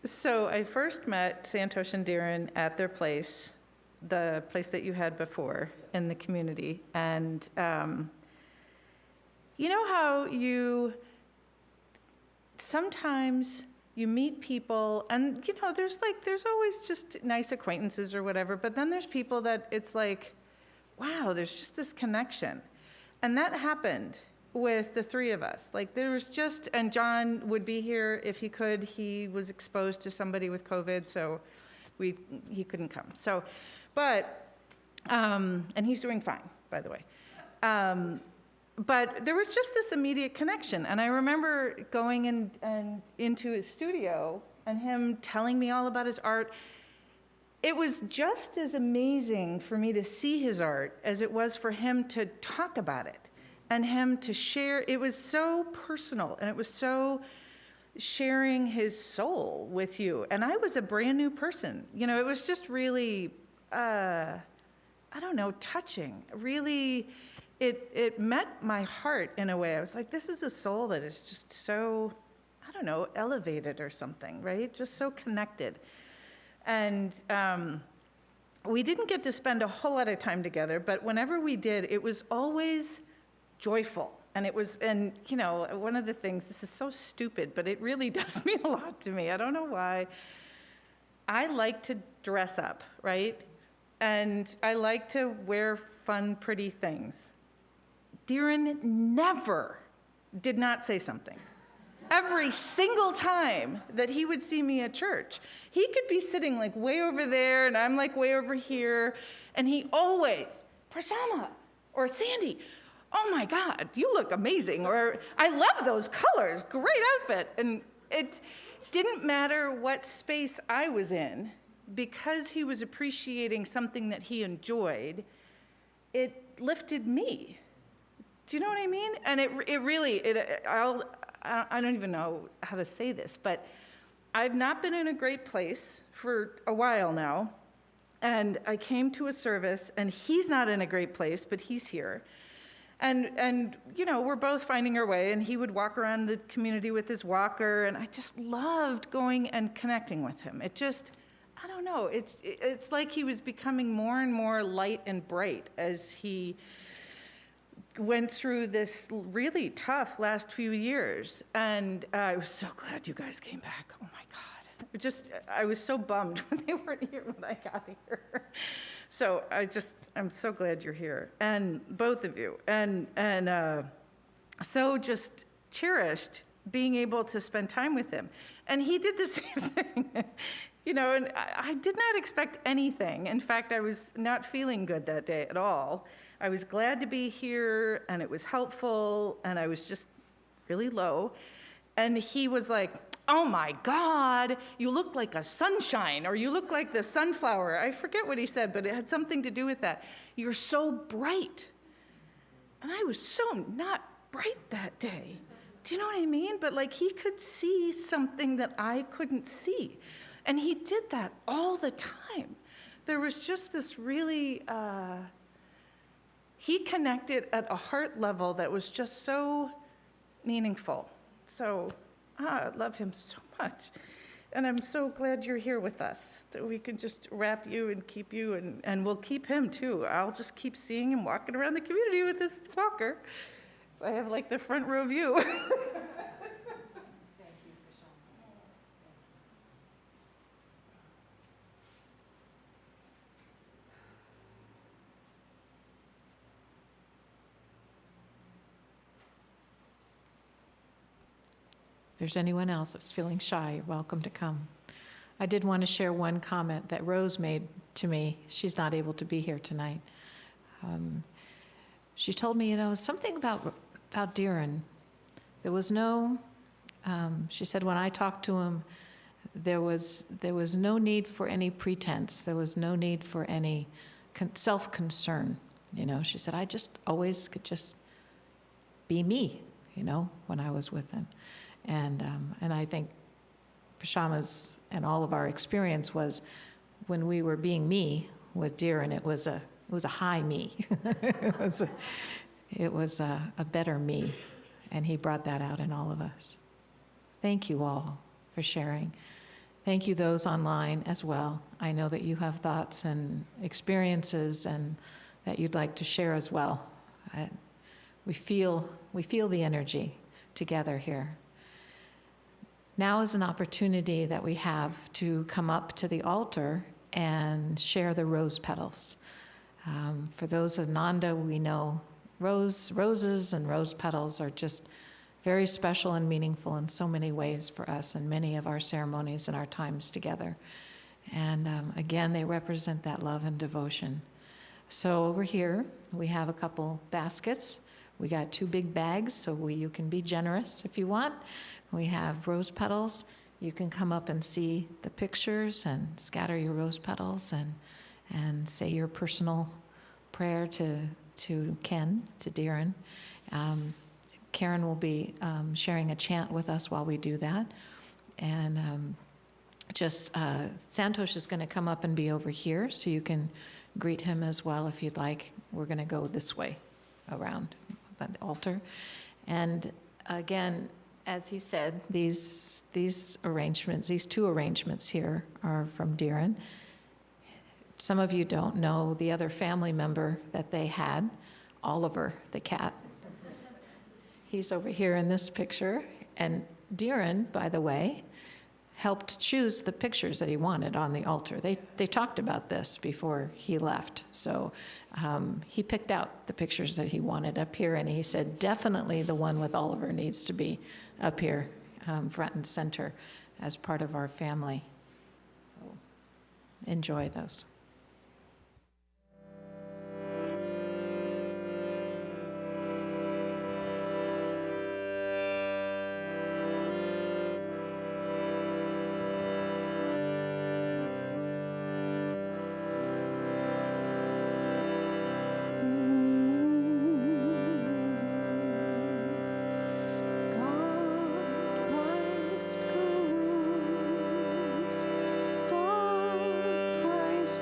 So I first met Santosh and Dhiren at their place, the place that you had before in the community. And you know how sometimes you meet people and, you know, there's always just nice acquaintances or whatever, but then there's people that it's like, wow, there's just this connection. And that happened with the three of us. Like there was just, and John would be here if he could. He was exposed to somebody with COVID, so he couldn't come. So, but, and he's doing fine, by the way. But there was just this immediate connection. And I remember going into his studio and him telling me all about his art. It was just as amazing for me to see his art as it was for him to talk about it and him to share. It was so personal, and it was so sharing his soul with you. And I was a brand new person. You know, it was just really, I don't know, touching. Really, it met my heart in a way. I was like, this is a soul that is just so, I don't know, elevated or something, right? Just so connected. And we didn't get to spend a whole lot of time together, but whenever we did, it was always joyful. And it was, and you know, one of the things, this is so stupid, but it really does mean a lot to me. I don't know why. I like to dress up, right? And I like to wear fun, pretty things. Dhiren never did not say something. Every single time that he would see me at church, he could be sitting like way over there and I'm like way over here. And he always, Prasamma or Sandy, oh my God, you look amazing. Or I love those colors, great outfit. And it didn't matter what space I was in, because he was appreciating something that he enjoyed, it lifted me. Do you know what I mean? And I don't even know how to say this, but I've not been in a great place for a while now. And I came to a service, and he's not in a great place, but he's here. And you know, we're both finding our way, and he would walk around the community with his walker, and I just loved going and connecting with him. It just, I don't know, it's like he was becoming more and more light and bright as he went through this really tough last few years. And I was so glad you guys came back. Oh my God. I was so bummed when they weren't here when I got here. So I'm so glad you're here, and both of you. And so just cherished being able to spend time with him. And he did the same thing. You know, and I did not expect anything. In fact, I was not feeling good that day at all. I was glad to be here, and it was helpful, and I was just really low. And he was like, oh my God, you look like a sunshine, or you look like the sunflower. I forget what he said, but it had something to do with that. You're so bright. And I was so not bright that day. Do you know what I mean? But like, he could see something that I couldn't see. And he did that all the time. There was just this really, he connected at a heart level that was just so meaningful. So I love him so much. And I'm so glad you're here with us, that we can just wrap you and keep you, and we'll keep him too. I'll just keep seeing him walking around the community with this walker. So I have like the front row view. there's anyone else that's feeling shy, you're welcome to come. I did want to share one comment that Rose made to me. She's not able to be here tonight. She told me, something about Dhiren. There was no, she said, when I talked to him, there was no need for any pretense. There was no need for any self-concern. She said, I just always could just be me, when I was with him. And I think Pashama's and all of our experience was when we were being me with Dhiren, it was a high me. it was a better me, and he brought that out in all of us. Thank you all for sharing. Thank you those online as well. I know that you have thoughts and experiences and that you'd like to share as well. We feel the energy together here. Now is an opportunity that we have to come up to the altar and share the rose petals. For those of Ananda, we know roses and rose petals are just very special and meaningful in so many ways for us in many of our ceremonies and our times together. And again, they represent that love and devotion. So over here, we have a couple baskets. We got 2 big bags, so you can be generous if you want. We have rose petals. You can come up and see the pictures and scatter your rose petals and say your personal prayer to Ken, to Dhiren. Karen will be sharing a chant with us while we do that. And Santosh is going to come up and be over here, so you can greet him as well if you'd like. We're going to go this way around by the altar. And again, as he said, these arrangements, these 2 arrangements here are from Dhiren. Some of you don't know the other family member that they had, Oliver the cat. He's over here in this picture. And Dhiren, by the way, helped choose the pictures that he wanted on the altar. They talked about this before he left. So he picked out the pictures that he wanted up here, and he said, definitely the one with Oliver needs to be up here, front and center, as part of our family. So enjoy those. God Christ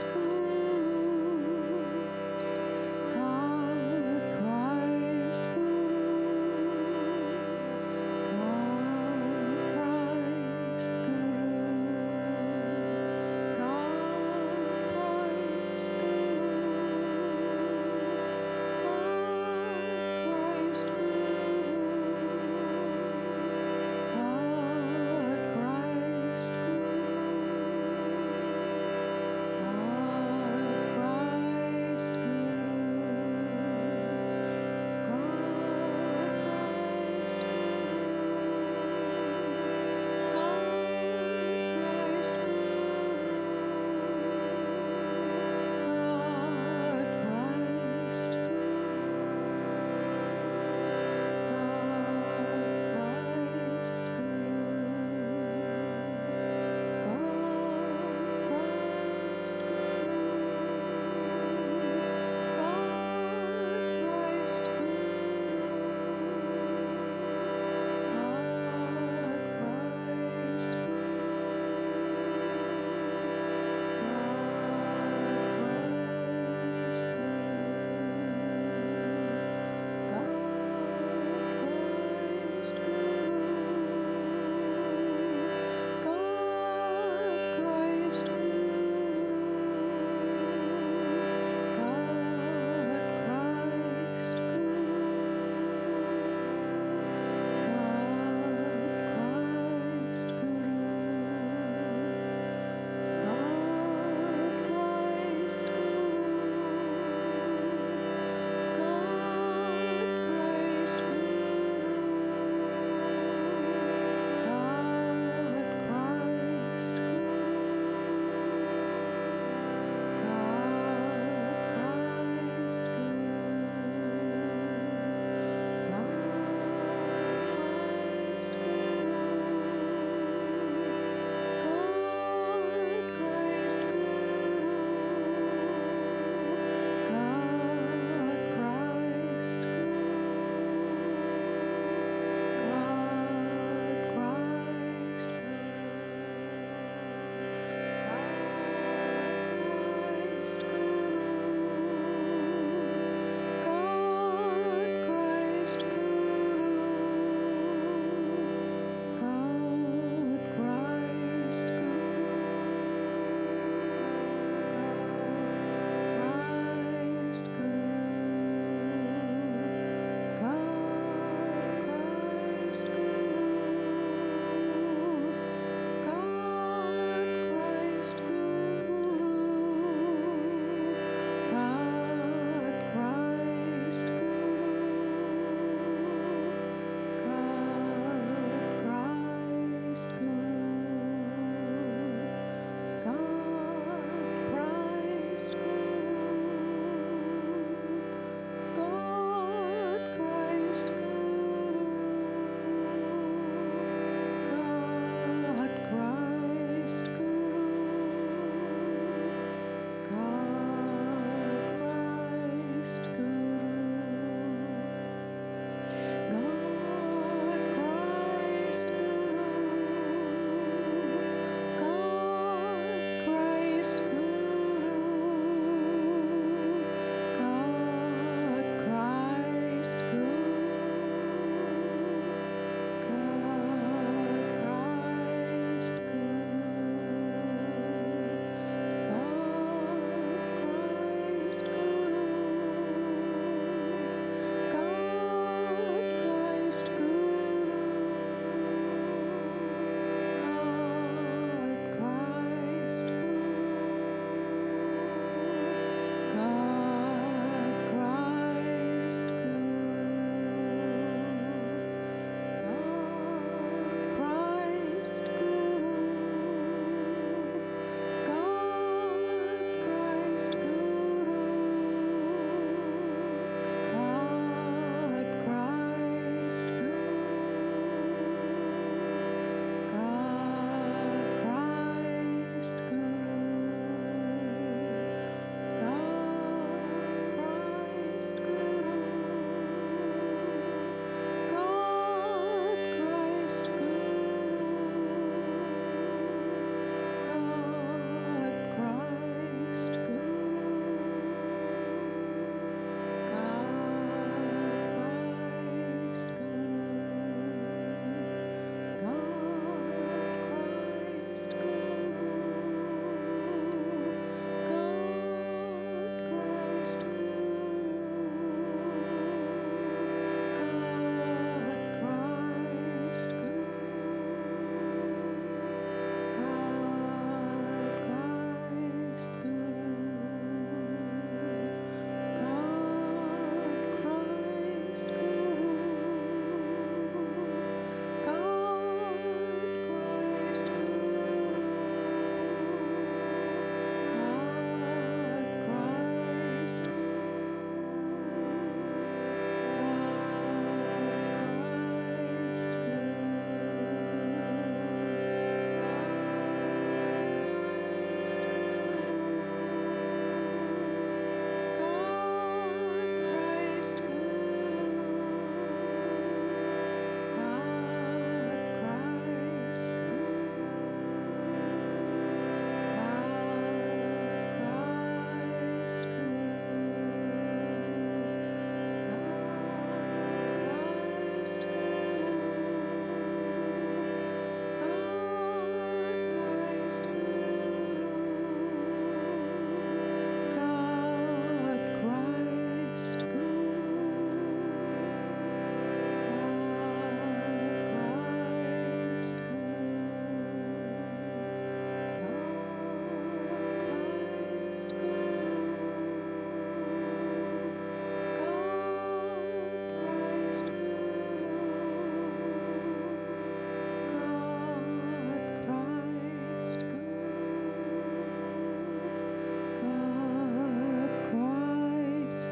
God,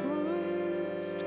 Christ,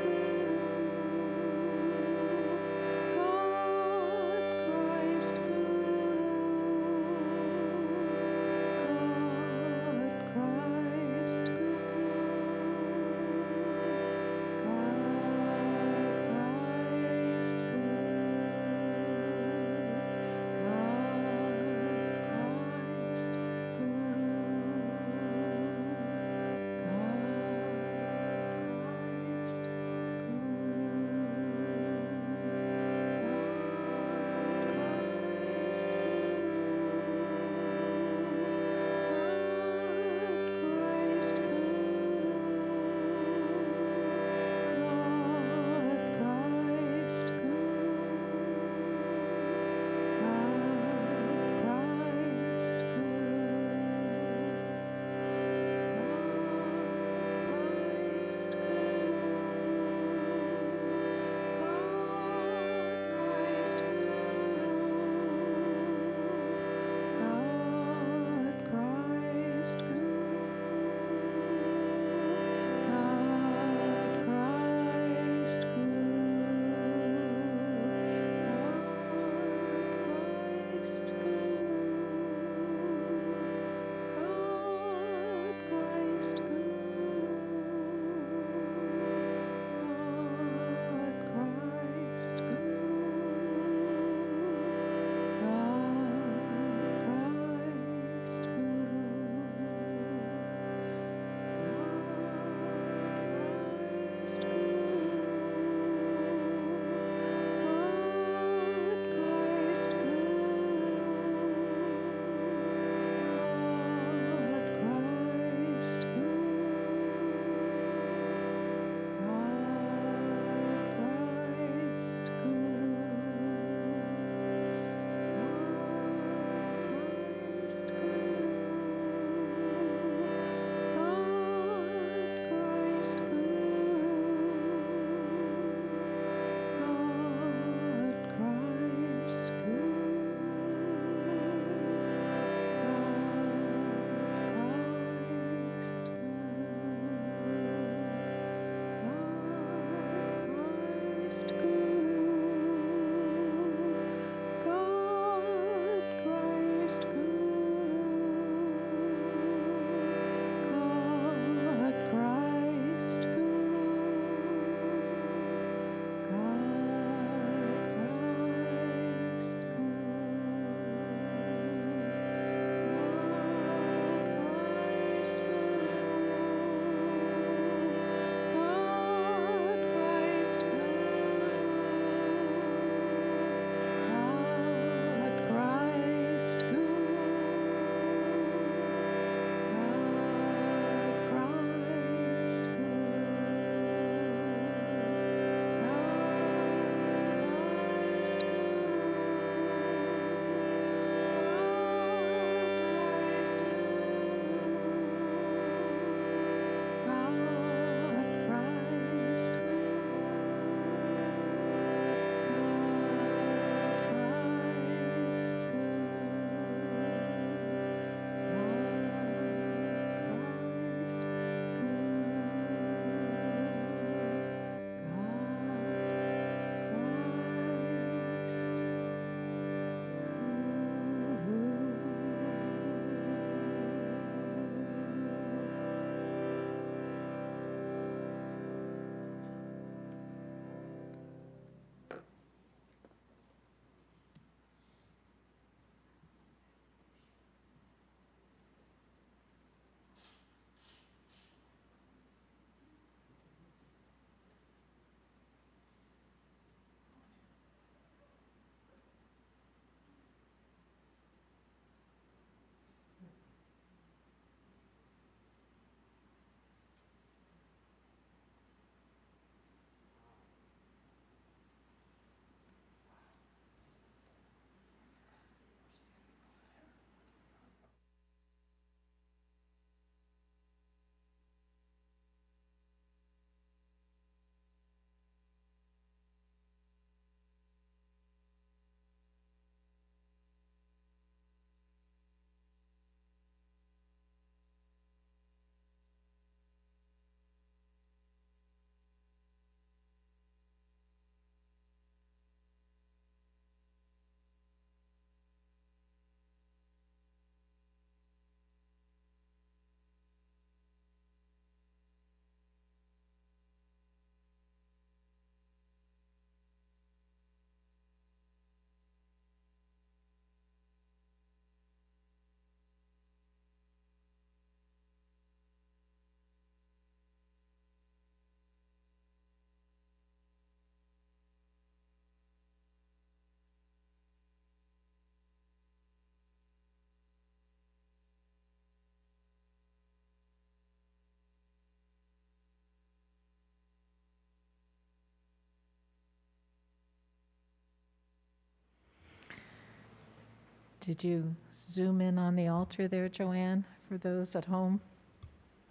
Did you zoom in on the altar there, Joanne, for those at home?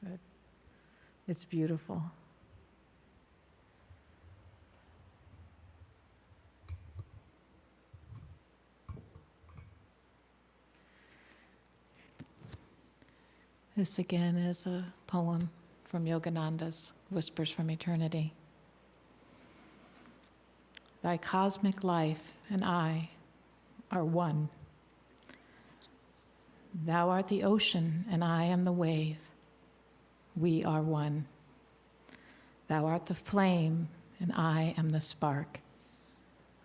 Good. It's beautiful. This again is a poem from Yogananda's Whispers from Eternity. Thy cosmic life and I are one. Thou art the ocean and I am the wave. We are one. Thou art the flame and I am the spark.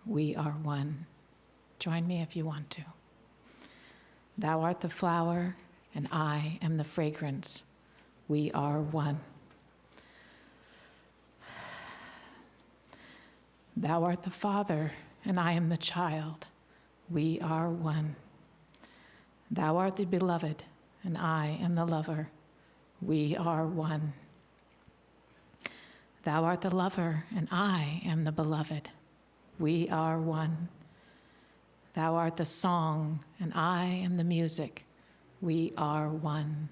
We are one. Join me if you want to. Thou art the flower and I am the fragrance. We are one. Thou art the father and I am the child. We are one. Thou art the beloved and I am the lover. We are one. Thou art the lover and I am the beloved. We are one. Thou art the song and I am the music. We are one.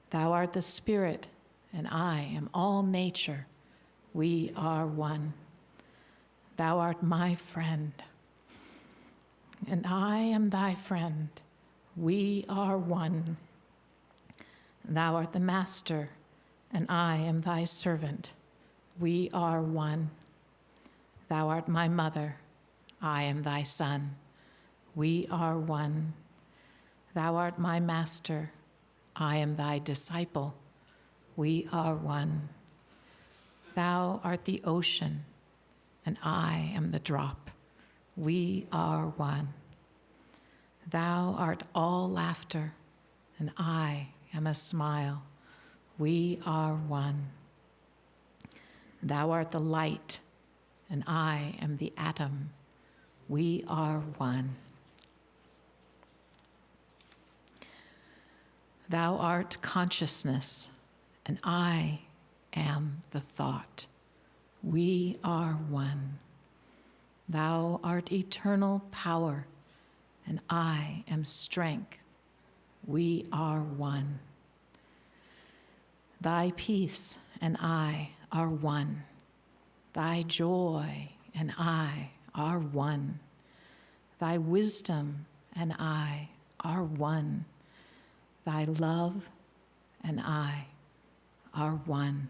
Thou art the spirit and I am all nature. We are one. Thou art my friend and I am thy friend. We are one. Thou art the master and I am thy servant. We are one. Thou art my mother, I am thy son. We are one. Thou art my master, I am thy disciple. We are one. Thou art the ocean, and I am the drop. We are one. Thou art all laughter, and I am a smile. We are one. Thou art the light, and I am the atom. We are one. Thou art consciousness, and I am the thought. We are one. Thou art eternal power, and I am strength. We are one. Thy peace and I are one. Thy joy and I are one. Thy wisdom and I are one. Thy love and I are one.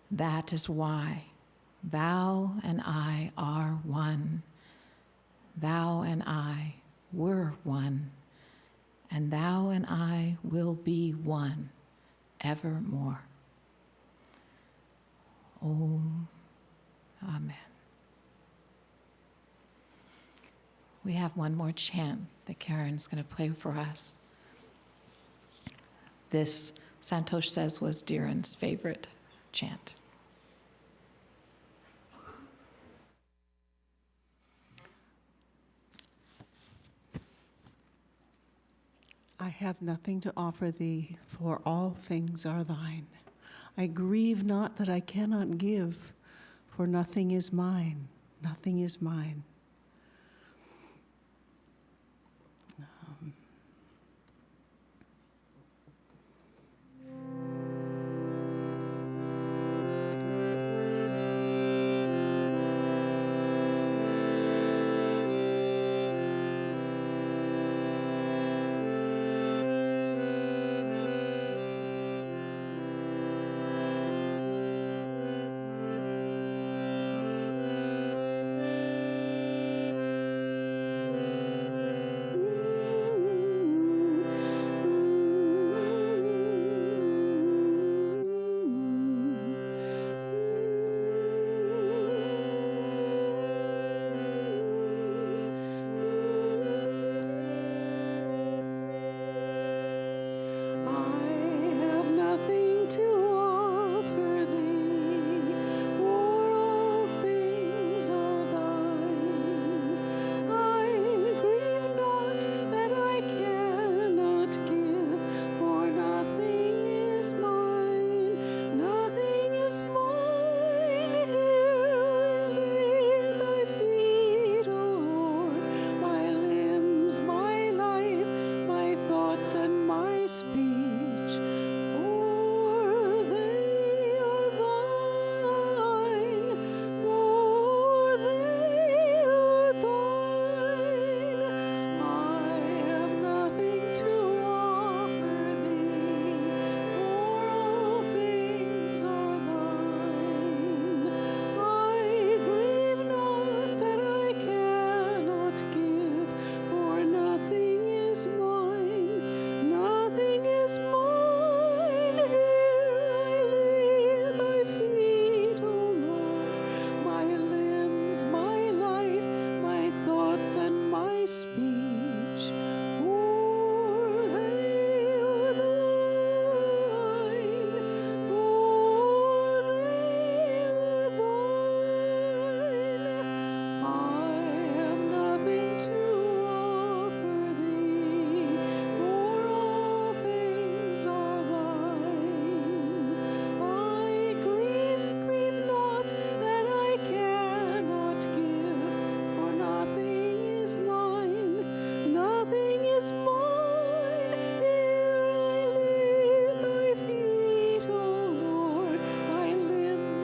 That is why thou and I are one. Thou and I were one, and thou and I will be one evermore. Om. Amen. We have one more chant that Karen's going to play for us. This, Santosh says, was Dhiren's favorite chant. I have nothing to offer thee, for all things are thine. I grieve not that I cannot give, for nothing is mine, nothing is mine.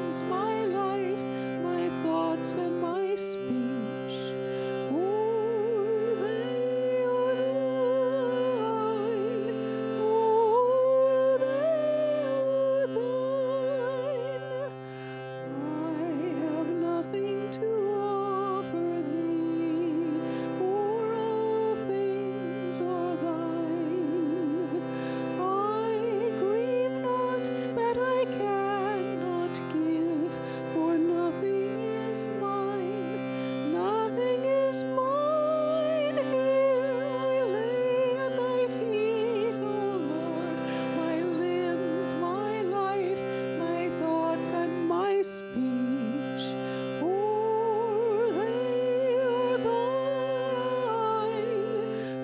limbs, my life, my thoughts, and my speech. For they are thine, for they are thine. I have nothing to offer thee, for all things are thine. I grieve not that I cannot give, for nothing is mine, nothing is mine. Here I lay at thy feet, O Lord, my limbs, my life, my thoughts, and my speech. For they are thine,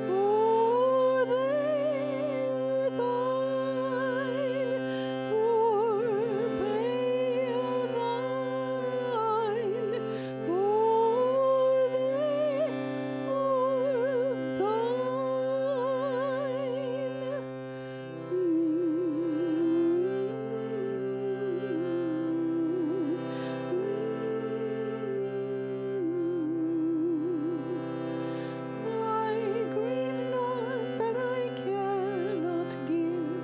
for they are thine, for they are thine, for I grieve not that I cannot give,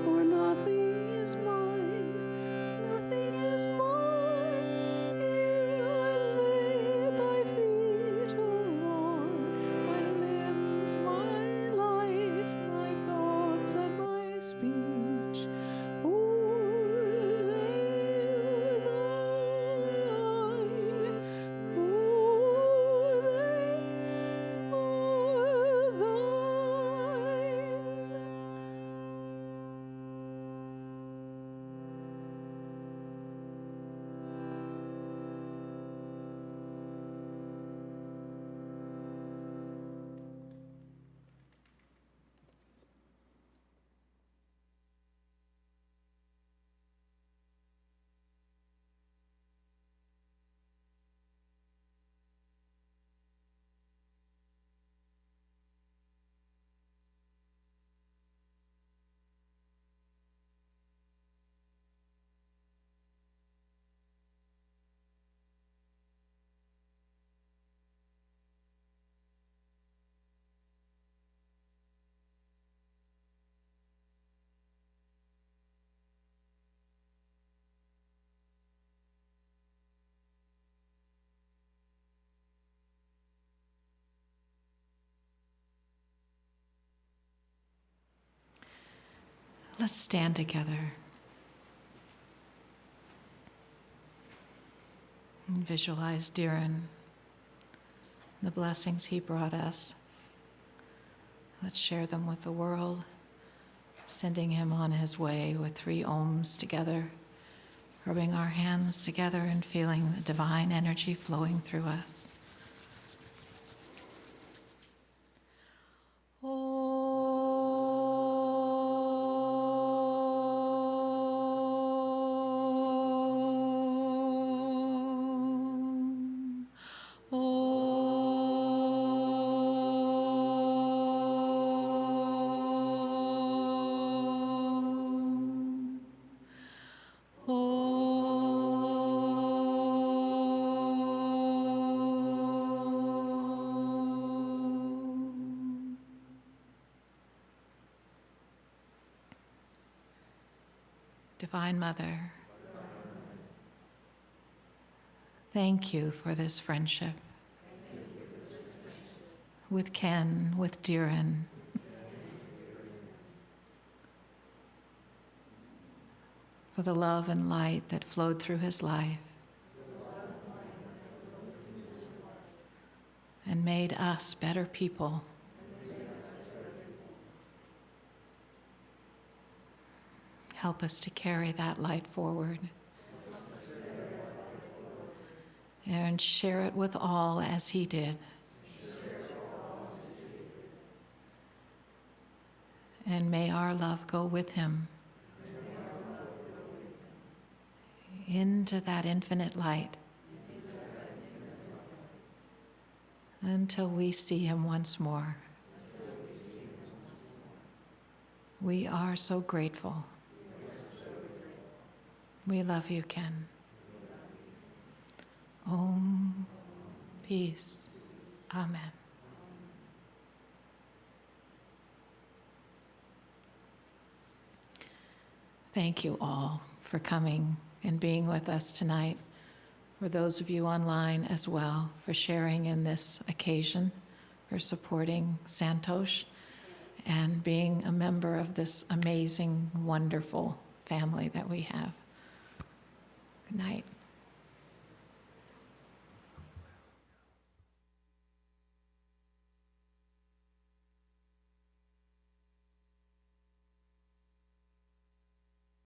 for nothing is mine, nothing is mine. Here I lay at thy feet, O Lord, my limbs, my life, my thoughts, and my speech. For they are thine, for they are thine. Let's stand together and visualize Dhiren, the blessings he brought us. Let's share them with the world, sending him on his way with 3 ohms together, rubbing our hands together and feeling the divine energy flowing through us. Divine Mother, thank you for this friendship with Ken, with Dhiren. For the love and light that flowed through his life and made us better people. Help us to carry that light forward and share it with all as he did. And may our love go with him into that infinite light until we see him once more. We are so grateful. We love you, Ken. Om. Peace. Amen. Thank you all for coming and being with us tonight. For those of you online as well, for sharing in this occasion, for supporting Santosh, and being a member of this amazing, wonderful family that we have. Good night.